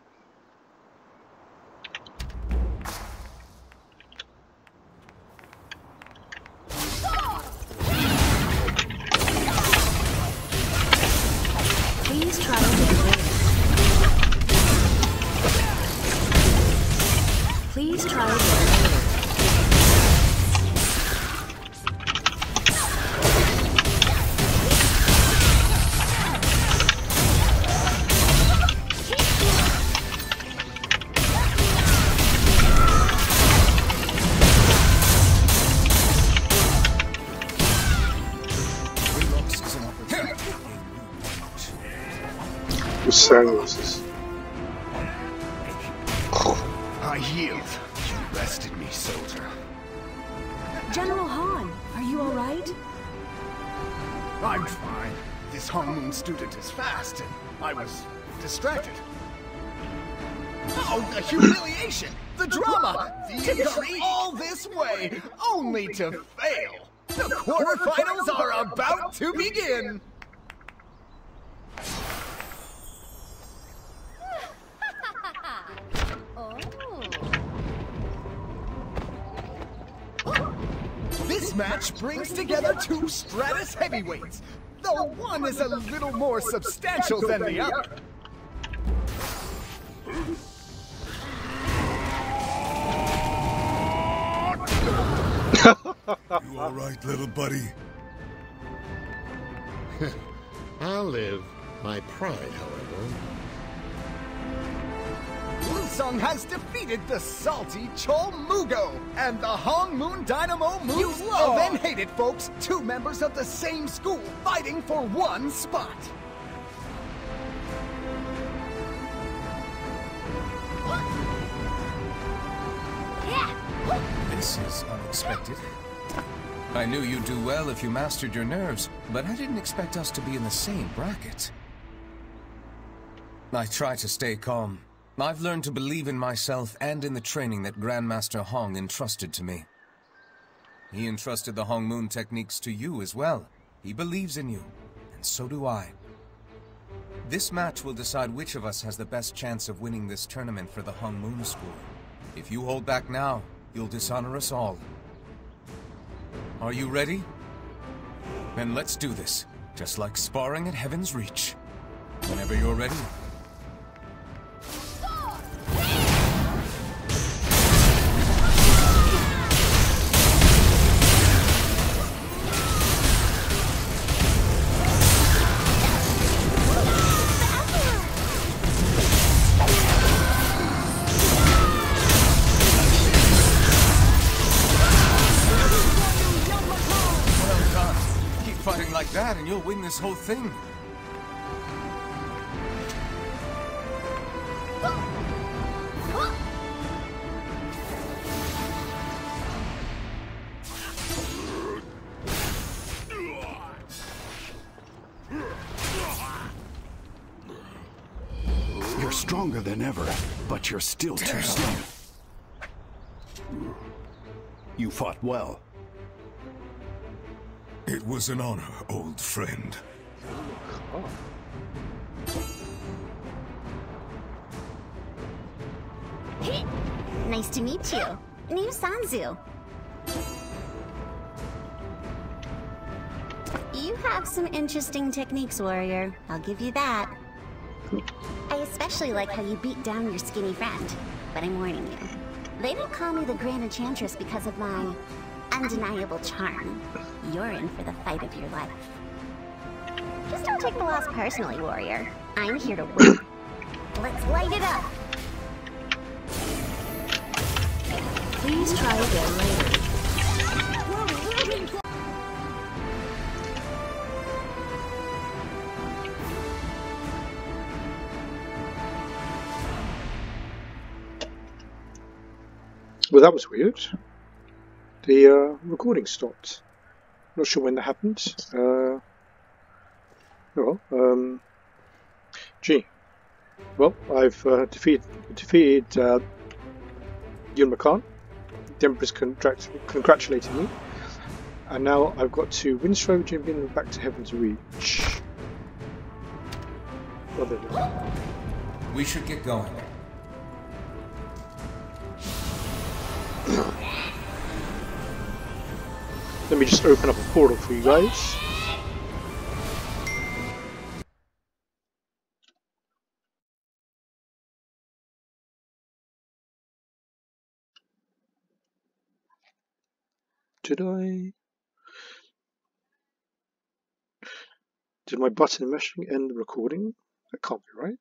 sunglasses. I yield. You bested me, soldier. General Han, are you all right? I'm fine. This Hong Moon student is fast, and I was distracted. Oh, the humiliation! The drama! To come all this way, only to fail! The quarterfinals are about to begin! This match brings together two Stratus heavyweights, though one is a little more substantial than the other. You all right, little buddy? I'll live. My pride, however. Lusung has defeated the salty Chol Mugo, and the Hong Moon Dynamo moves love and hate it, folks. Two members of the same school fighting for one spot. This is unexpected. I knew you'd do well if you mastered your nerves, but I didn't expect us to be in the same bracket. I try to stay calm. I've learned to believe in myself and in the training that Grandmaster Hong entrusted to me. He entrusted the Hong Moon techniques to you as well. He believes in you, and so do I. This match will decide which of us has the best chance of winning this tournament for the Hong Moon School. If you hold back now, you'll dishonor us all. Are you ready? Then let's do this, just like sparring at Heaven's Reach. Whenever you're ready. Like that, and you'll win this whole thing. You're stronger than ever, but you're still too slow. You fought well. It was an honor, old friend. Nice to meet you. Name's Sanzu. You have some interesting techniques, warrior. I'll give you that. I especially like how you beat down your skinny friend. But I'm warning you. They don't call me the Grand Enchantress because of my undeniable charm. You're in for the fight of your life. Just don't take the loss personally, warrior. I'm here to win. Let's light it up. Please try again later. Well, that was weird. The recording stopped. Not sure when that happened. Gee. Well, I've defeated Yun Makan. The Emperor's congratulating me. And now I've got to Windstrow, Jinbin, and back to Heaven's Reach. Well, there we go. We should get going. Let me just open up a portal for you guys. Did my button meshing end the recording? That can't be right.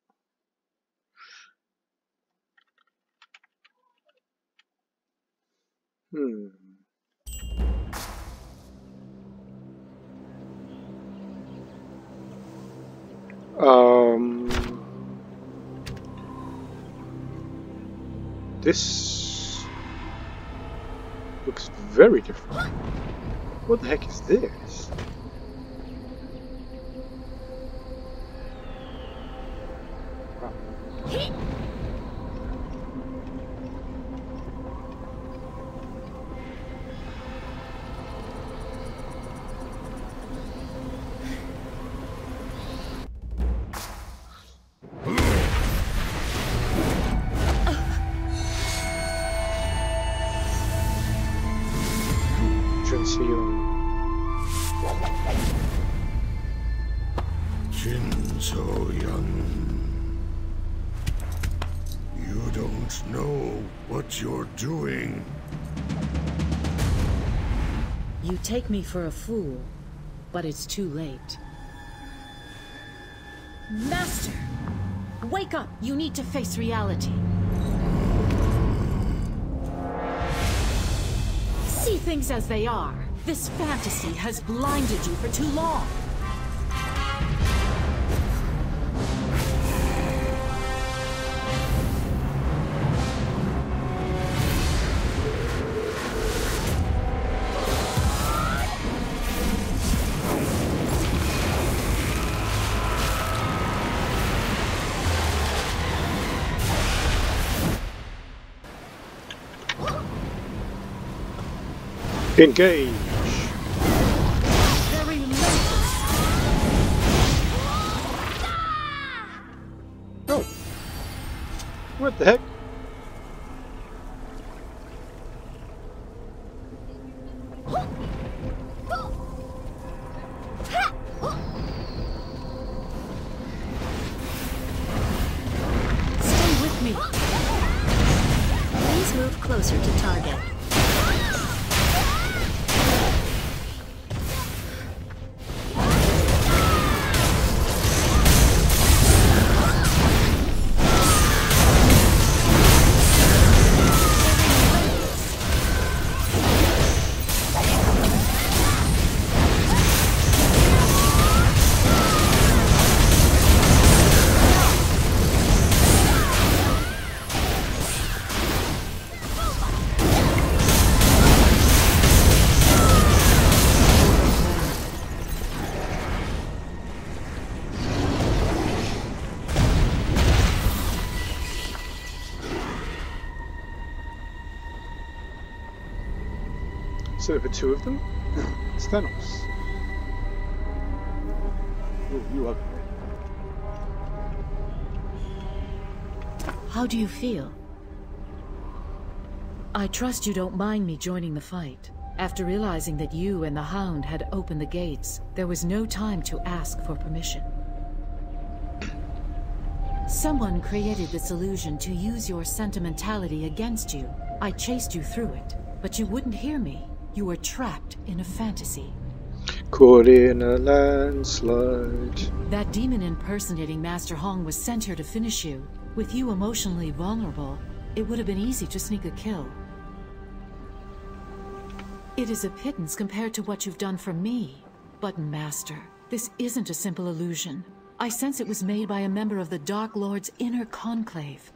This looks very different. What the heck is this? Doing. You take me for a fool, but it's too late. Master! Wake up! You need to face reality. See things as they are. This fantasy has blinded you for too long. Engage! Oh! What the heck? Stay with me. Please move closer to target. So for two of them? It's Thanos. Oh, you ugly. How do you feel? I trust you don't mind me joining the fight. After realizing that you and the Hound had opened the gates, there was no time to ask for permission. Someone created this illusion to use your sentimentality against you. I chased you through it, but you wouldn't hear me. You were trapped in a fantasy. Caught in a landslide. That demon impersonating Master Hong was sent here to finish you. With you emotionally vulnerable, it would have been easy to sneak a kill. It is a pittance compared to what you've done for me. But Master, this isn't a simple illusion. I sense it was made by a member of the Dark Lord's inner conclave.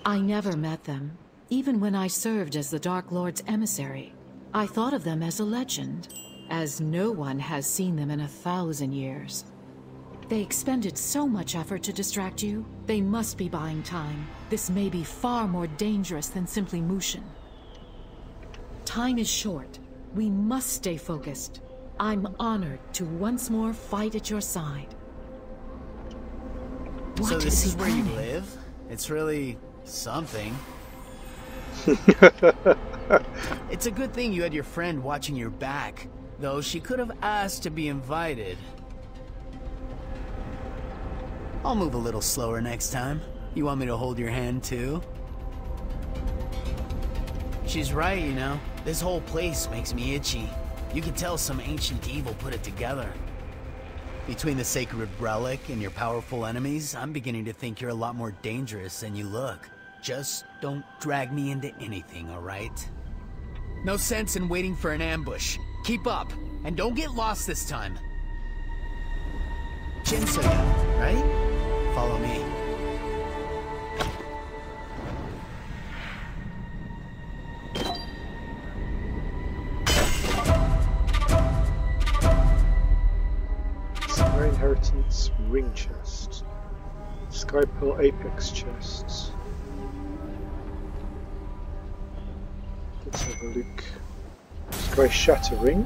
I never met them. Even when I served as the Dark Lord's emissary, I thought of them as a legend, as no one has seen them in 1,000 years. They expended so much effort to distract you, they must be buying time. This may be far more dangerous than simply Mushin. Time is short. We must stay focused. I'm honored to once more fight at your side. So this is where you live? It's really something. It's a good thing you had your friend watching your back, though she could have asked to be invited. I'll move a little slower next time. You want me to hold your hand too? She's right, you know. This whole place makes me itchy. You can tell some ancient evil put it together. Between the sacred relic and your powerful enemies, I'm beginning to think you're a lot more dangerous than you look. Just don't drag me into anything, alright? No sense in waiting for an ambush. Keep up, and don't get lost this time. Shinsuya, right? Follow me. Inheritance ring chest. Sky Pearl Apex chests. Let's have a look. Sky Shatter ring.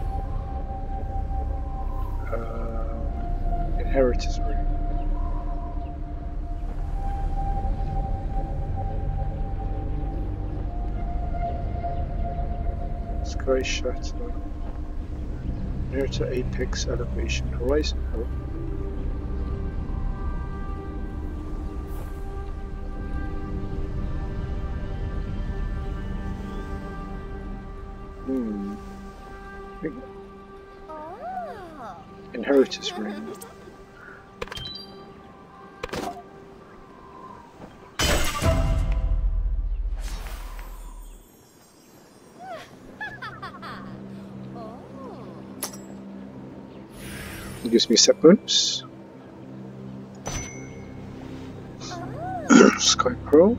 Inheritance ring. Sky Shatter. Inheritor Apex Elevation Horizon Hill. Inheritance ring. It gives me set bonus. Sky Pearl.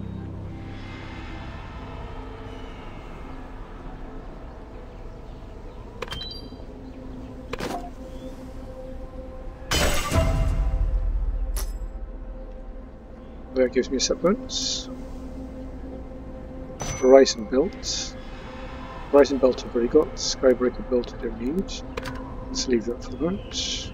That gives me a set bonus. Horizon Belt. Horizon Belt I've already got. Skybreaker Belt I don't need. Let's leave that for the moment.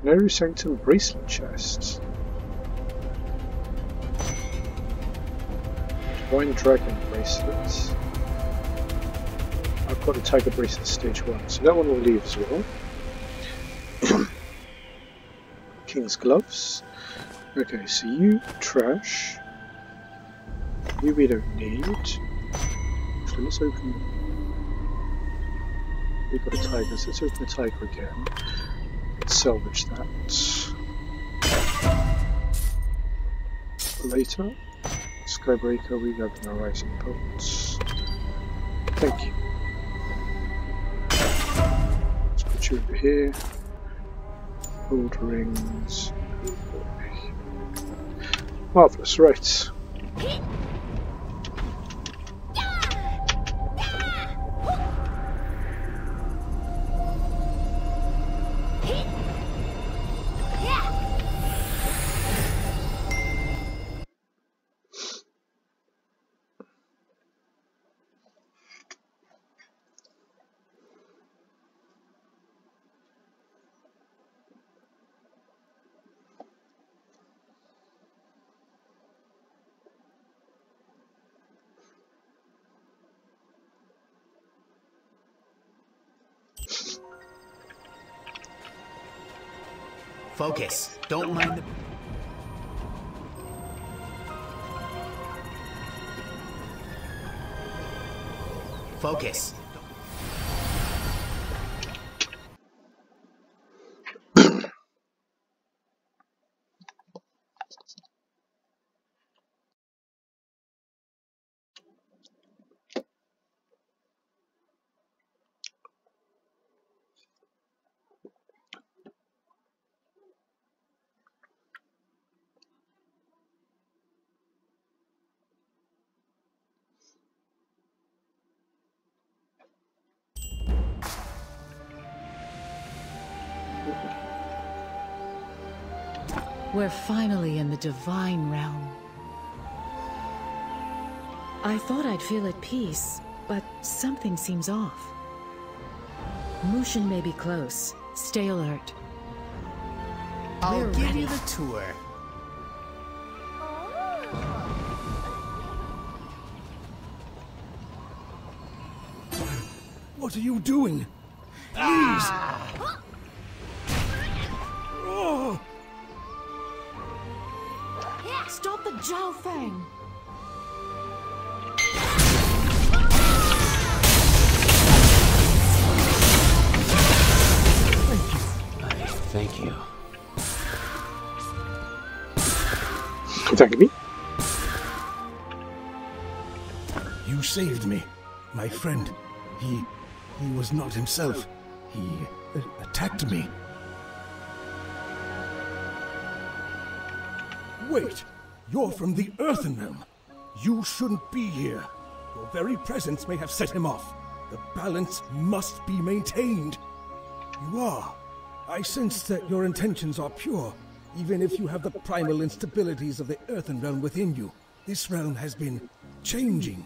Nehru Sanctum Bracelet Chest. Divine Dragon Bracelet. I've got a Tiger Bracelet Stage 1, so that one will leave as well. King's Gloves. Okay, so you trash. You we don't need. So let's open. We've got a tiger, so let's open the tiger again. Let's salvage that. Later. Skybreaker, we have an Horizon Bolts. Thank you. Let's put you over here. Gold rings. Marvellous, right. Focus. Don't mind the... Focus. We're finally in the divine realm. I thought I'd feel at peace, but something seems off. Mushin may be close. Stay alert. I'll give you the tour. What are you doing? Please! Oh. Stop the Zhao Fang! Thank you. Thank me. You saved me, my friend. He was not himself. He attacked me. Wait, you're from the Earthen Realm. You shouldn't be here. Your very presence may have set him off. The balance must be maintained. You are. I sense that your intentions are pure, even if you have the primal instabilities of the earthen realm within you. This realm has been changing,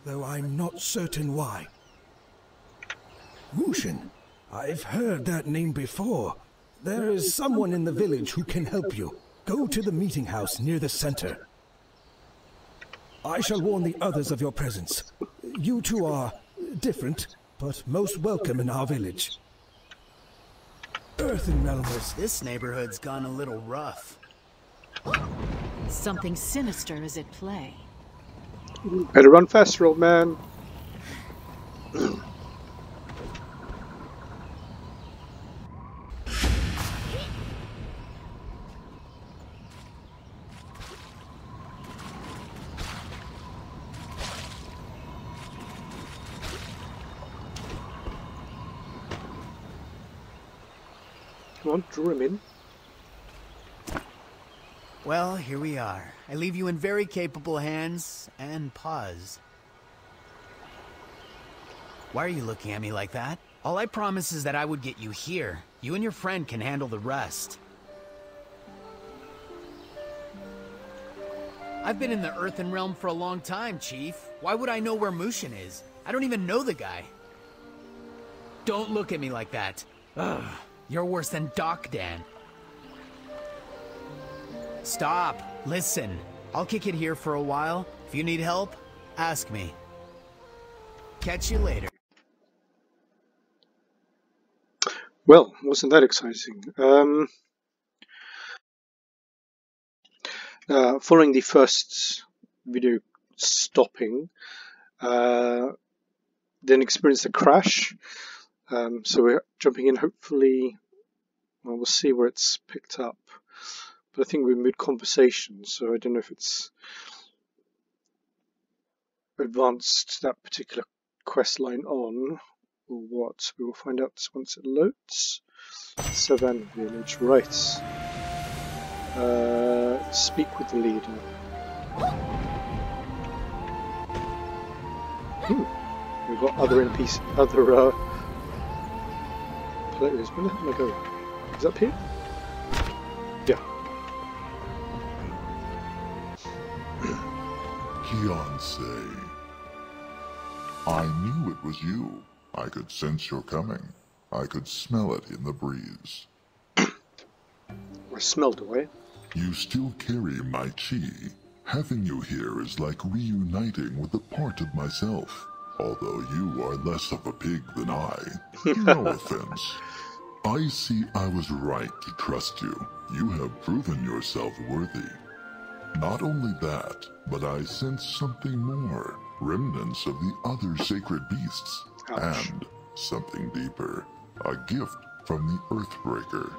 though I'm not certain why. Mushin, I've heard that name before. There is someone in the village who can help you. Go to the meeting house near the center. I shall warn the others of your presence. You two are different, but most welcome in our village. Earthen realmers. This neighborhood's gone a little rough. Something sinister is at play. Better run faster, old man. Come on, draw him in. Well, here we are. I leave you in very capable hands, and pause. Why are you looking at me like that? All I promised is that I would get you here. You and your friend can handle the rest. I've been in the Earthen Realm for a long time, Chief. Why would I know where Mushin is? I don't even know the guy. Don't look at me like that. Ugh, you're worse than Doc Dan. Stop. Listen. I'll kick it here for a while. If you need help, ask me. Catch you later. Well, wasn't that exciting? Following the first video stopping, then experienced a crash. So we're jumping in, hopefully, well, we'll see where it's picked up. But I think we're mid-conversation, so I don't know if it's advanced that particular quest line on, or what. We will find out once it loads. Savannah Village, right. Speak with the leader. We've got other NPCs, other players. Where the hell am I going? Is it up here? Yeah. Fiancé. I knew it was you. I could sense your coming. I could smell it in the breeze. I smelled away. You still carry my chi. Having you here is like reuniting with a part of myself. Although you are less of a pig than I. No offense. I see I was right to trust you. You have proven yourself worthy. Not only that, but I sense something more. Remnants of the other sacred beasts. Ouch. And something deeper. A gift from the Earthbreaker.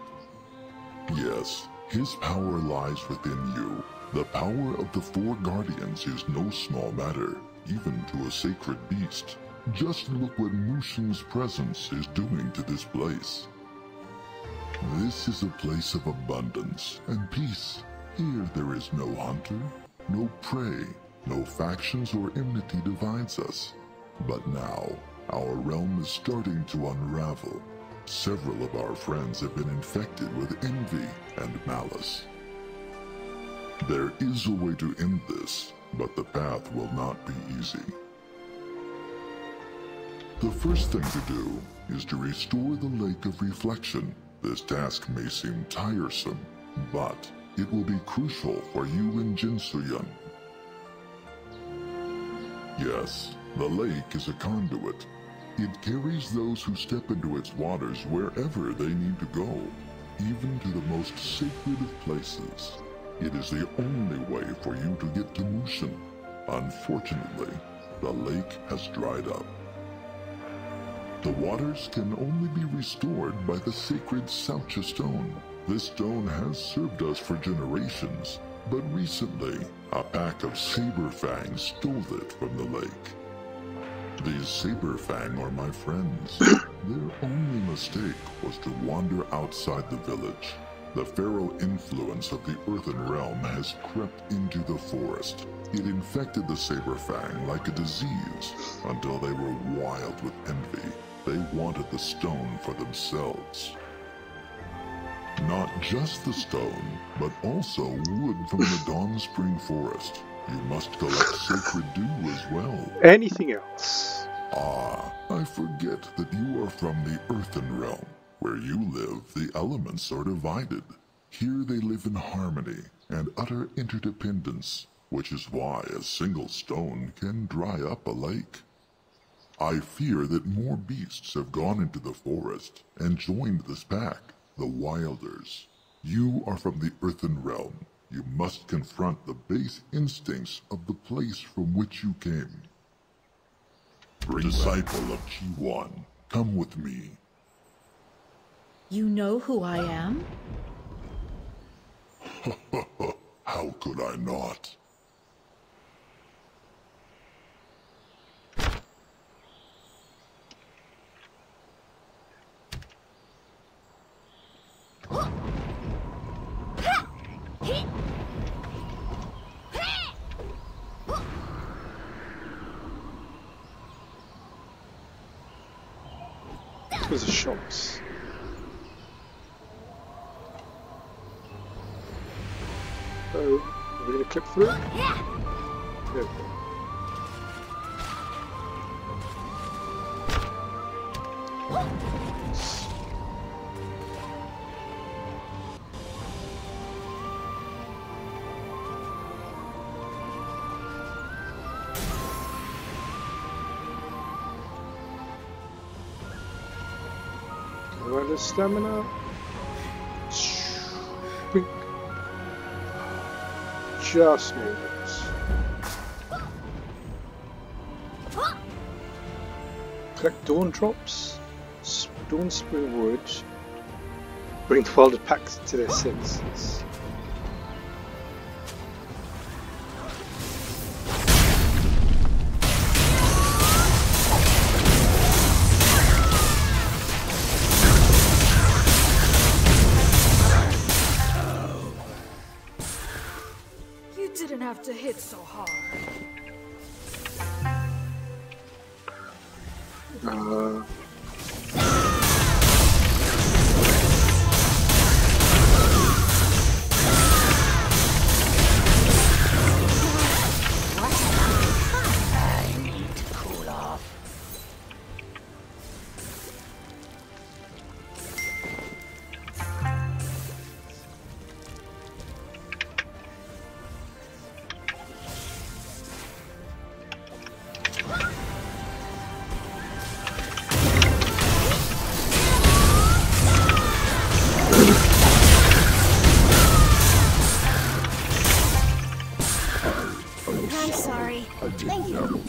Yes, his power lies within you. The power of the Four Guardians is no small matter, even to a sacred beast. Just look what Mushin's presence is doing to this place. This is a place of abundance and peace. Here there is no hunter, no prey, no factions or enmity divides us. But now, our realm is starting to unravel. Several of our friends have been infected with envy and malice. There is a way to end this, but the path will not be easy. The first thing to do is to restore the Lake of Reflection. This task may seem tiresome, but it will be crucial for you and Jinsuyan. Yes, the lake is a conduit. It carries those who step into its waters wherever they need to go, even to the most sacred of places. It is the only way for you to get to Mushin. Unfortunately, the lake has dried up. The waters can only be restored by the sacred Saucha stone. This stone has served us for generations, but recently, a pack of Saberfang stole it from the lake. These Saberfang are my friends. Their only mistake was to wander outside the village. The feral influence of the Earthen Realm has crept into the forest. It infected the Saberfang like a disease until they were wild with envy. They wanted the stone for themselves. Not just the stone, but also wood from the Dawn Spring Forest. You must collect sacred dew as well. Anything else? Ah, I forget that you are from the Earthen Realm. Where you live, the elements are divided. Here they live in harmony and utter interdependence, which is why a single stone can dry up a lake. I fear that more beasts have gone into the forest and joined this pack, the Wilders. You are from the Earthen Realm. You must confront the base instincts of the place from which you came. Disciple of Chi-1, come with me. You know who I am? How could I not? Those are shots. Oh, are we going to clip through? Yeah. There we go. Run the stamina. Wink. Just made it. Collect dawn drops, dawn spring wood, bring the wilder packs to their senses. To hit so hard. I need to cool off. I'm sorry. Thank you.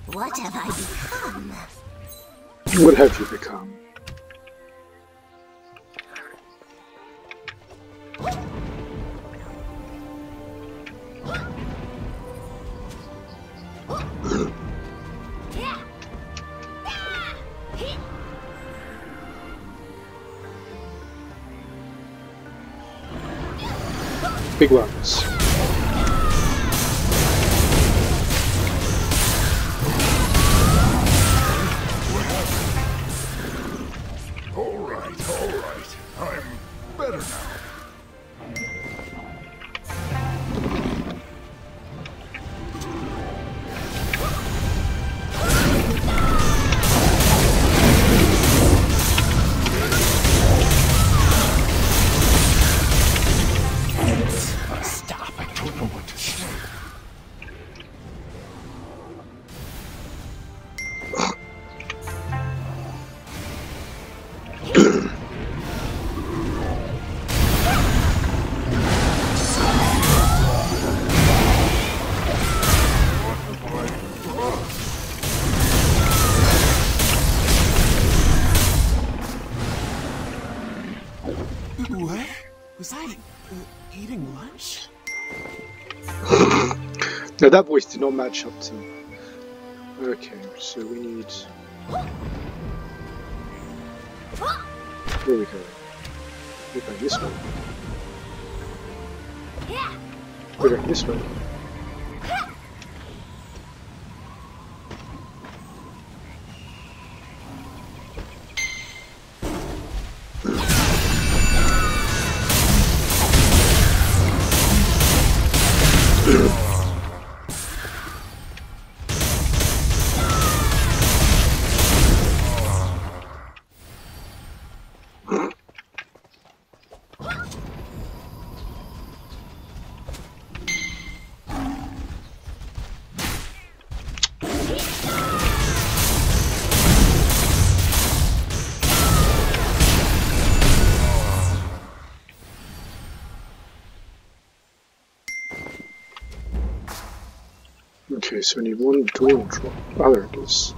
What have I become? What have you become? Big ones. All right. I'm better now. Stop Eating lunch? No, that voice did not match up to me. Okay, so we need... Where are we going? We're going this way. We're going this way. Okay, so we need one dawn drop. Oh, there it is.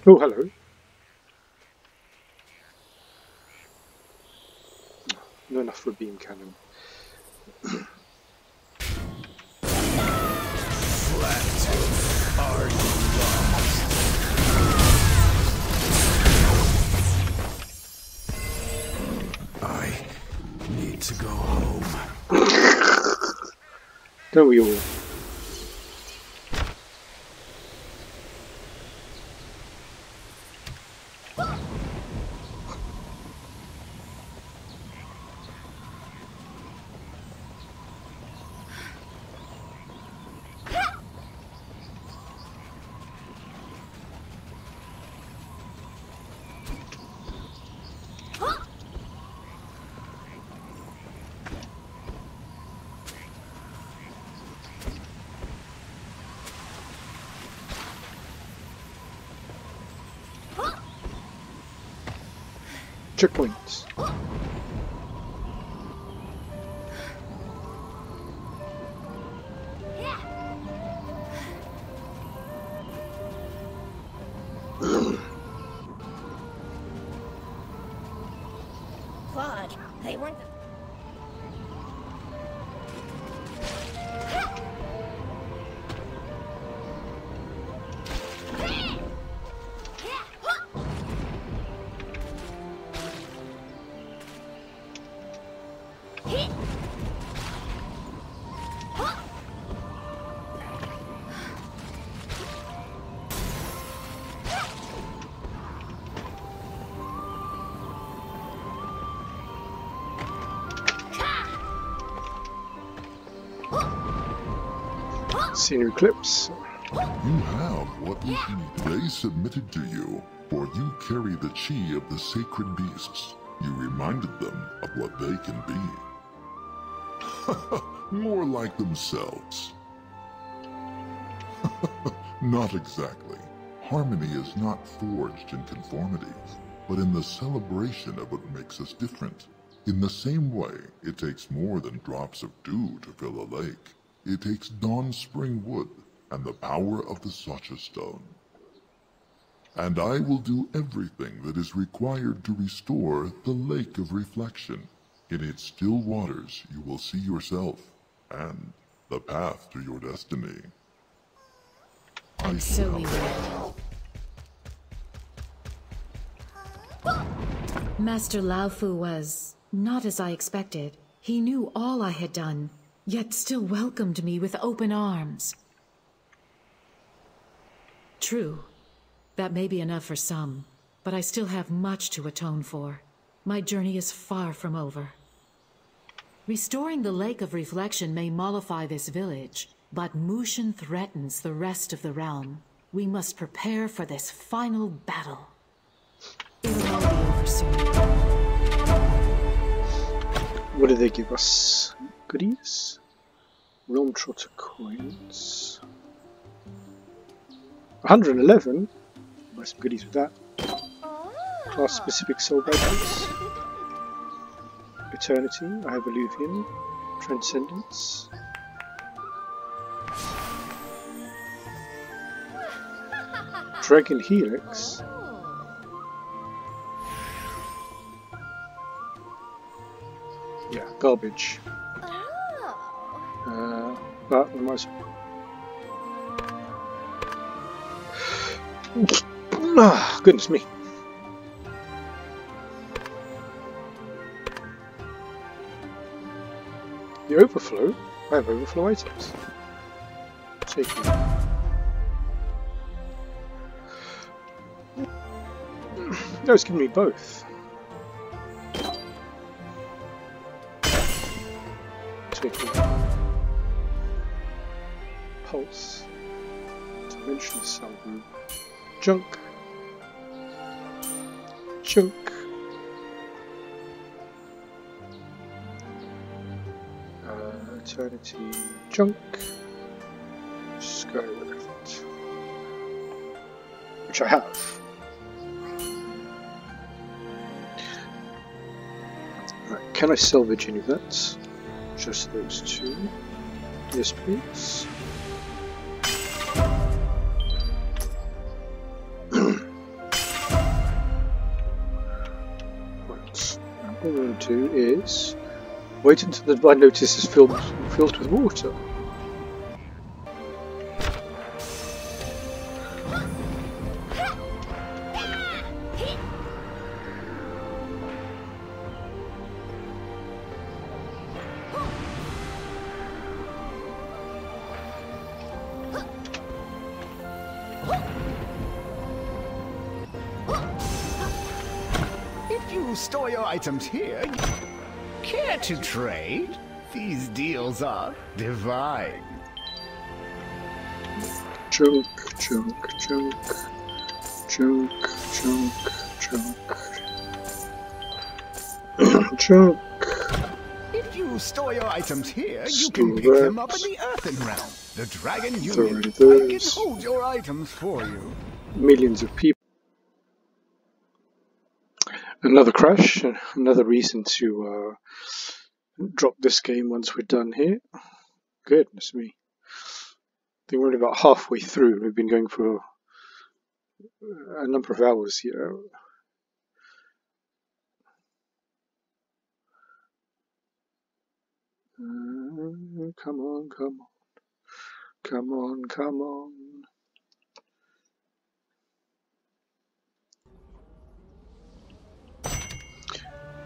Oh, hello. Not enough for a beam cannon. Are you lost? I need to go home. Don't we all? Checkpoints. Claude, they weren't the... Scenery clips. You have what is needed. They submitted to you, for you carry the chi of the sacred beasts. You reminded them of what they can be. More like themselves. Not exactly. Harmony is not forged in conformity, but in the celebration of what makes us different. In the same way, it takes more than drops of dew to fill a lake. It takes dawn spring wood and the power of the Sacha stone. And I will do everything that is required to restore the Lake of Reflection. In its still waters you will see yourself and the path to your destiny. And so we went. Master Laofu was not as I expected. He knew all I had done, yet still welcomed me with open arms. True, that may be enough for some, but I still have much to atone for. My journey is far from over. Restoring the Lake of Reflection may mollify this village, but Mushin threatens the rest of the realm. We must prepare for this final battle. It will all be over soon. What did they give us? Goodies? Realm Trotter coins. 111? Buy some goodies with that. Class specific soul badges. Eternity, I have Illuvian. Transcendence. Dragon Helix. Yeah, garbage. But we might. Ah, goodness me. The overflow? I have overflow items. Take it. No, it's giving me both. Take it. Pulse. Dimensional salvo. Junk. Junk. Eternity. Junk. Skyrift. Which I have. Right, can I salvage any of that? Just those two. Yes, please. What I'm going to do is wait until the divine notice is filled with water. Store your items here. Care to trade? These deals are divine. Junk, junk, junk, junk, junk, junk, junk. If you store your items here, you can pick them up in the Earthen Realm. The Dragon Union can hold your items for you. Millions of people. Another crash, another reason to drop this game once we're done here. Goodness me. I think we're only about halfway through. We've been going for a number of hours here. Come on, come on. Come on, come on.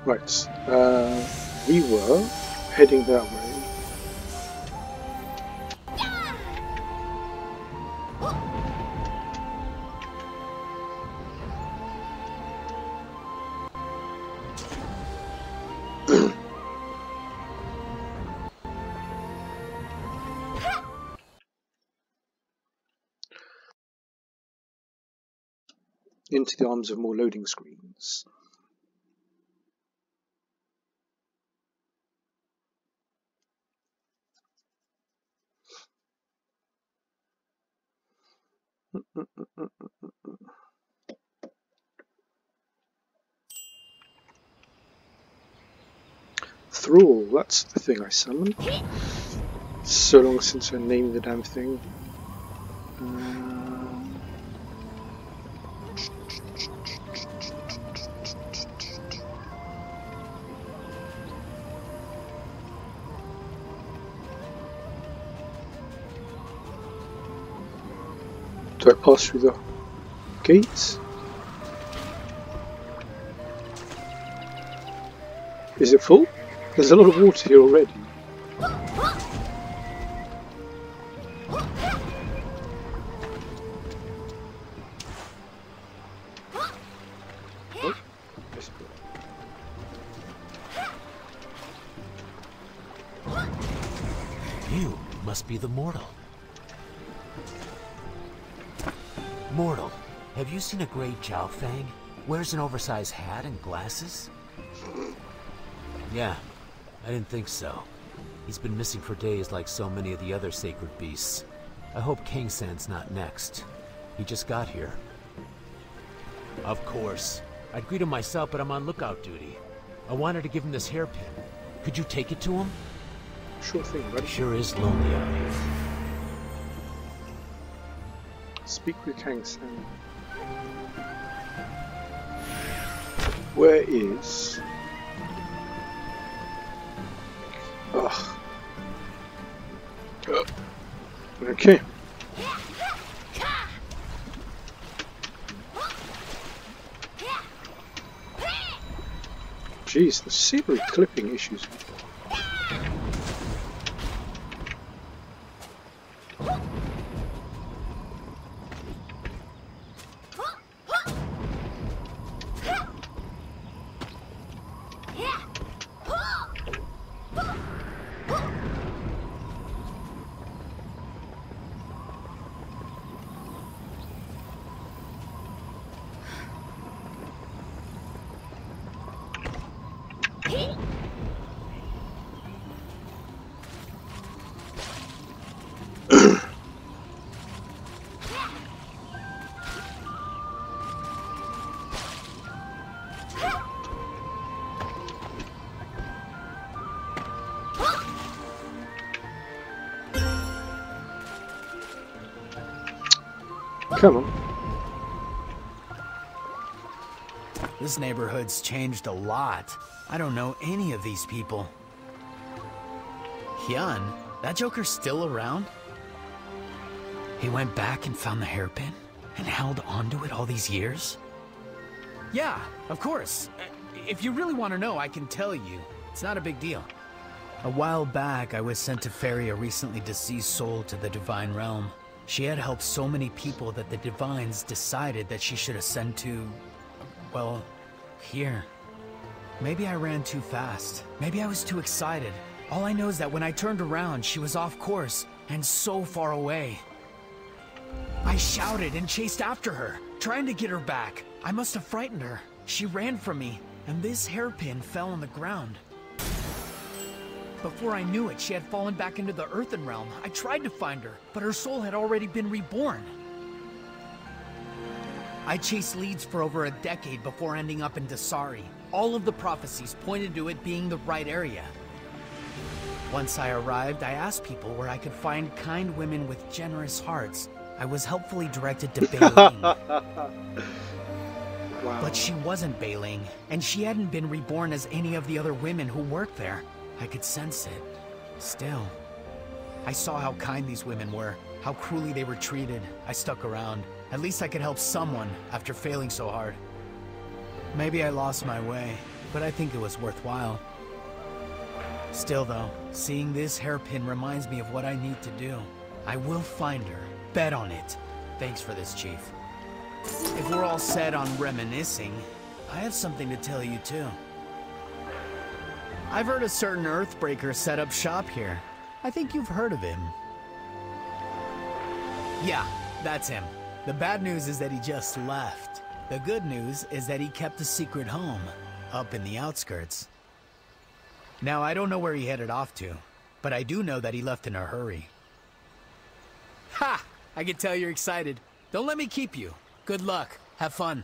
Right, we were heading that way. Into the arms of more loading screens. Thrall, that's the thing I summoned. So long since I named the damn thing. Do I pass through the gates? Is it full? There's a lot of water here already. You must be the mortal. Mortal, have you seen a gray Jiao Fang? Wears an oversized hat and glasses? Yeah, I didn't think so. He's been missing for days like so many of the other sacred beasts. I hope King San's not next. He just got here. Of course. I'd greet him myself, but I'm on lookout duty. I wanted to give him this hairpin. Could you take it to him? Sure thing, buddy. Sure is lonely out here. Speak with Kang San. Where is... Ugh. Okay. Jeez, the scenery clipping issues. Come on. This neighborhood's changed a lot. I don't know any of these people. Hyun, that joker's still around? He went back and found the hairpin and held onto it all these years? Yeah, of course. If you really want to know, I can tell you. It's not a big deal. A while back, I was sent to ferry a recently deceased soul to the Divine Realm. She had helped so many people that the Divines decided that she should ascend to, well, here. Maybe I ran too fast. Maybe I was too excited. All I know is that when I turned around, she was off course and so far away. I shouted and chased after her, trying to get her back. I must have frightened her. She ran from me, and this hairpin fell on the ground. Before I knew it, she had fallen back into the Earthen Realm. I tried to find her, but her soul had already been reborn. I chased leads for over a decade before ending up in Dasari. All of the prophecies pointed to it being the right area. Once I arrived, I asked people where I could find kind women with generous hearts. I was helpfully directed to Beiling. Wow. But she wasn't Beiling, and she hadn't been reborn as any of the other women who worked there. I could sense it. Still, I saw how kind these women were, how cruelly they were treated. I stuck around. At least I could help someone after failing so hard. Maybe I lost my way, but I think it was worthwhile. Still though, seeing this hairpin reminds me of what I need to do. I will find her. Bet on it. Thanks for this, Chief. If we're all set on reminiscing, I have something to tell you too. I've heard a certain Earthbreaker set up shop here. I think you've heard of him. Yeah, that's him. The bad news is that he just left. The good news is that he kept a secret home, up in the outskirts. Now, I don't know where he headed off to, but I do know that he left in a hurry. Ha! I can tell you're excited. Don't let me keep you. Good luck. Have fun.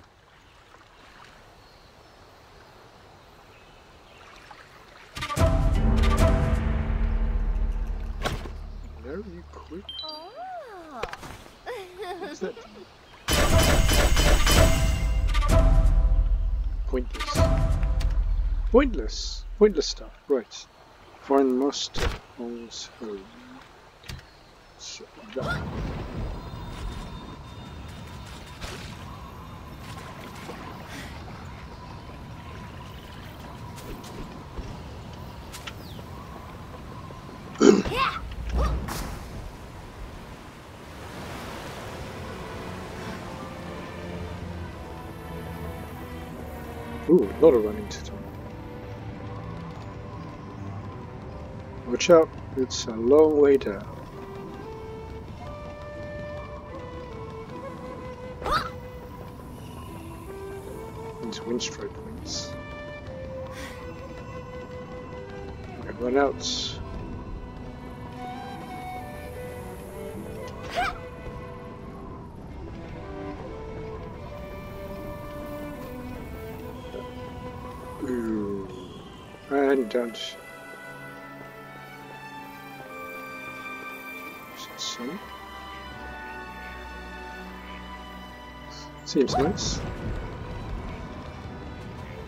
Very quick. Oh. What's that? Pointless. Pointless. Pointless stuff. Right. Find Master Hong's home. So that. Ooh, a lot of running to do. Watch out, it's a long way down. These windstrike points. Okay, run out. Ooh. And dodge. Seems nice.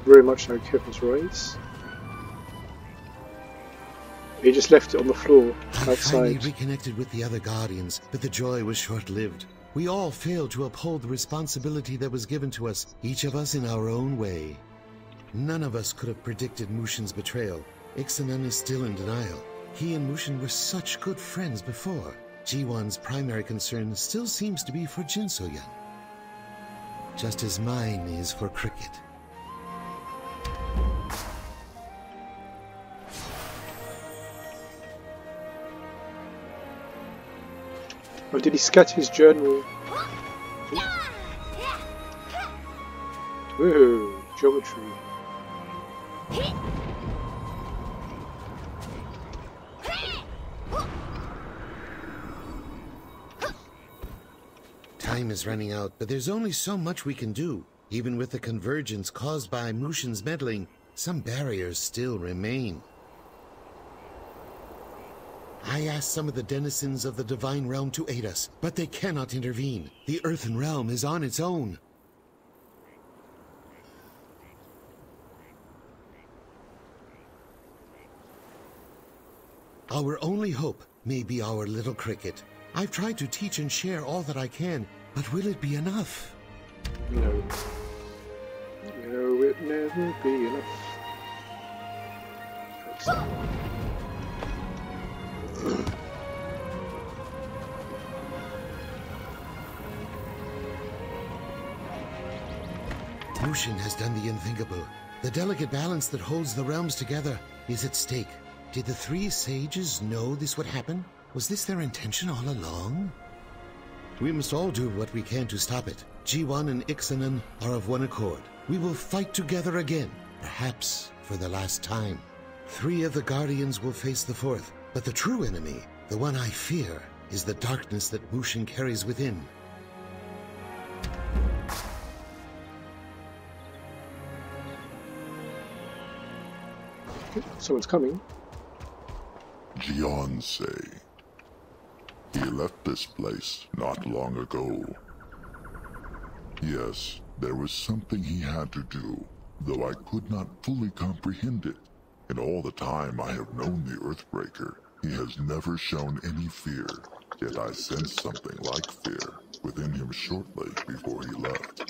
Very much like Kevin's race. He just left it on the floor I finally outside. reconnected with the other Guardians, but the joy was short-lived. We all failed to uphold the responsibility that was given to us, each of us in our own way. None of us could have predicted Mushin's betrayal. Ixanan is still in denial. He and Mushin were such good friends before. Jiwan's primary concern still seems to be for Jinsoyan, just as mine is for Cricket. Or did he scatter his journal? Woohoo! Geometry. Time is running out, but there's only so much we can do. Even with the convergence caused by Mushin's meddling, some barriers still remain. I asked some of the denizens of the Divine Realm to aid us, but they cannot intervene. The Earthen Realm is on its own. Our only hope may be our little Cricket. I've tried to teach and share all that I can, but will it be enough? No. No, it never be enough. Mushin has done the unthinkable. The delicate balance that holds the realms together is at stake. Did the three sages know this would happen? Was this their intention all along? We must all do what we can to stop it. G1 and Ixanan are of one accord. We will fight together again, perhaps for the last time. 3 of the Guardians will face the 4th, but the true enemy, the one I fear, is the darkness that Mushin carries within. Someone's coming. Jiansei. He left this place not long ago. Yes, there was something he had to do, though I could not fully comprehend it. In all the time I have known the Earthbreaker, he has never shown any fear, yet I sensed something like fear within him shortly before he left.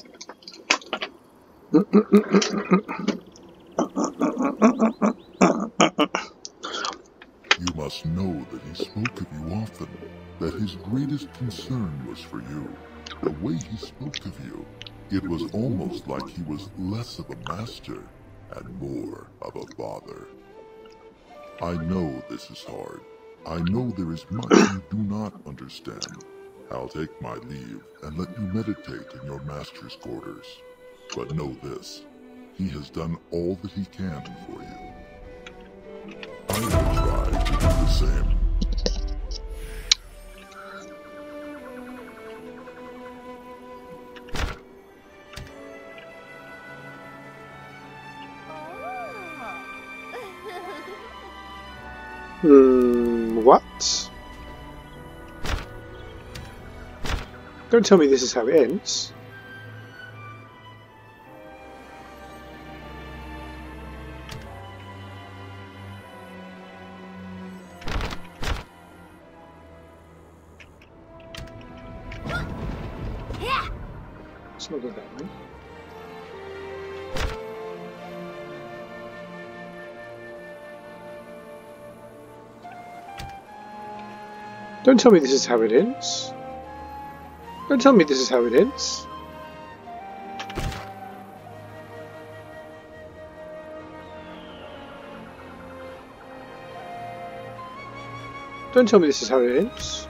You must know that he spoke of you often, that his greatest concern was for you. The way he spoke of you, it was almost like he was less of a master and more of a father. I know this is hard. I know there is much you do not understand. I'll take my leave and let you meditate in your master's quarters. But know this, he has done all that he can for you. I will try to do the same. What? Don't tell me this is how it ends. It's not good that way. Don't tell me this is how it ends. Don't tell me this is how it ends. Don't tell me this is how it ends.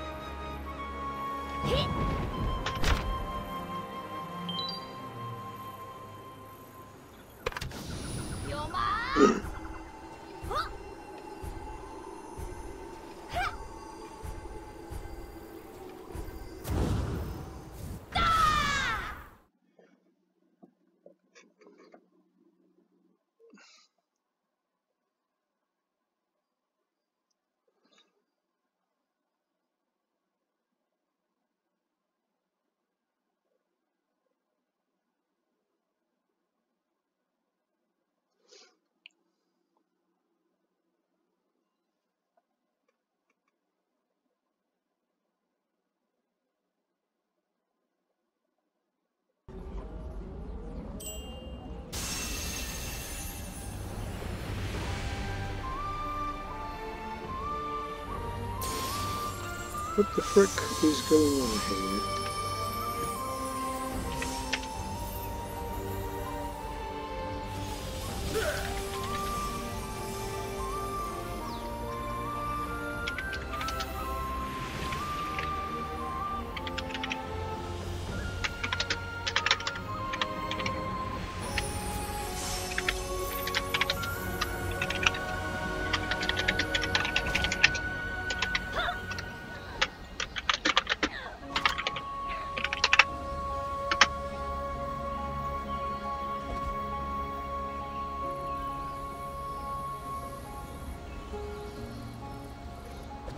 What the frick is going on here?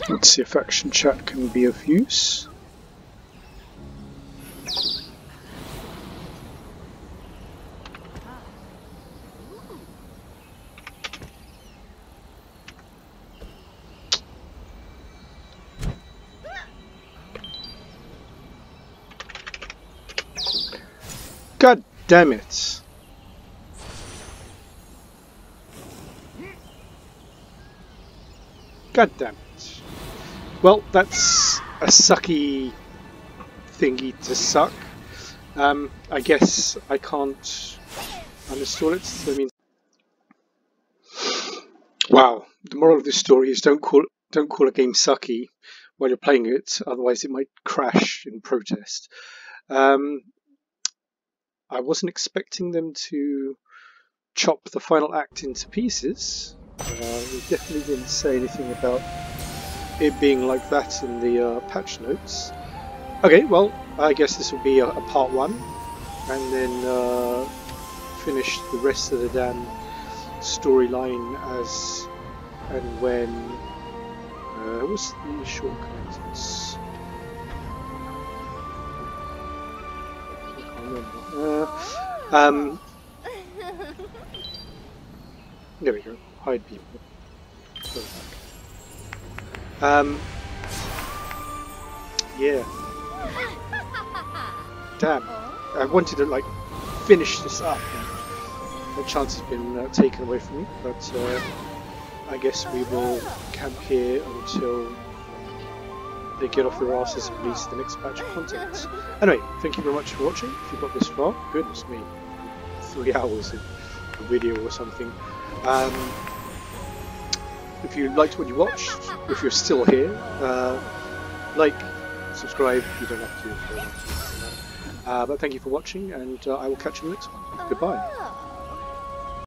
Let's see if action chat can be of use. God damn it. God damn it. Well, that's a sucky thingy to suck. I guess I can't uninstall it. So I mean, wow. The moral of this story is don't call a game sucky while you're playing it, otherwise it might crash in protest. I wasn't expecting them to chop the final act into pieces. They definitely didn't say anything about it being like that in the patch notes. Okay, well, I guess this will be a part 1, and then finish the rest of the damn storyline as and when. What's the shortcut? It's, I can't remember. There we go. Hide people. Go back. Yeah. Damn. I wanted to like finish this up, and the chance has been taken away from me. But I guess we will camp here until they get off their asses and release the next batch of content. Anyway, thank you very much for watching. If you got this far, goodness me, 3 hours of a video or something. If you liked what you watched, if you're still here, like, subscribe. You don't have to if you don't want to. But thank you for watching, and I will catch you next one. Goodbye.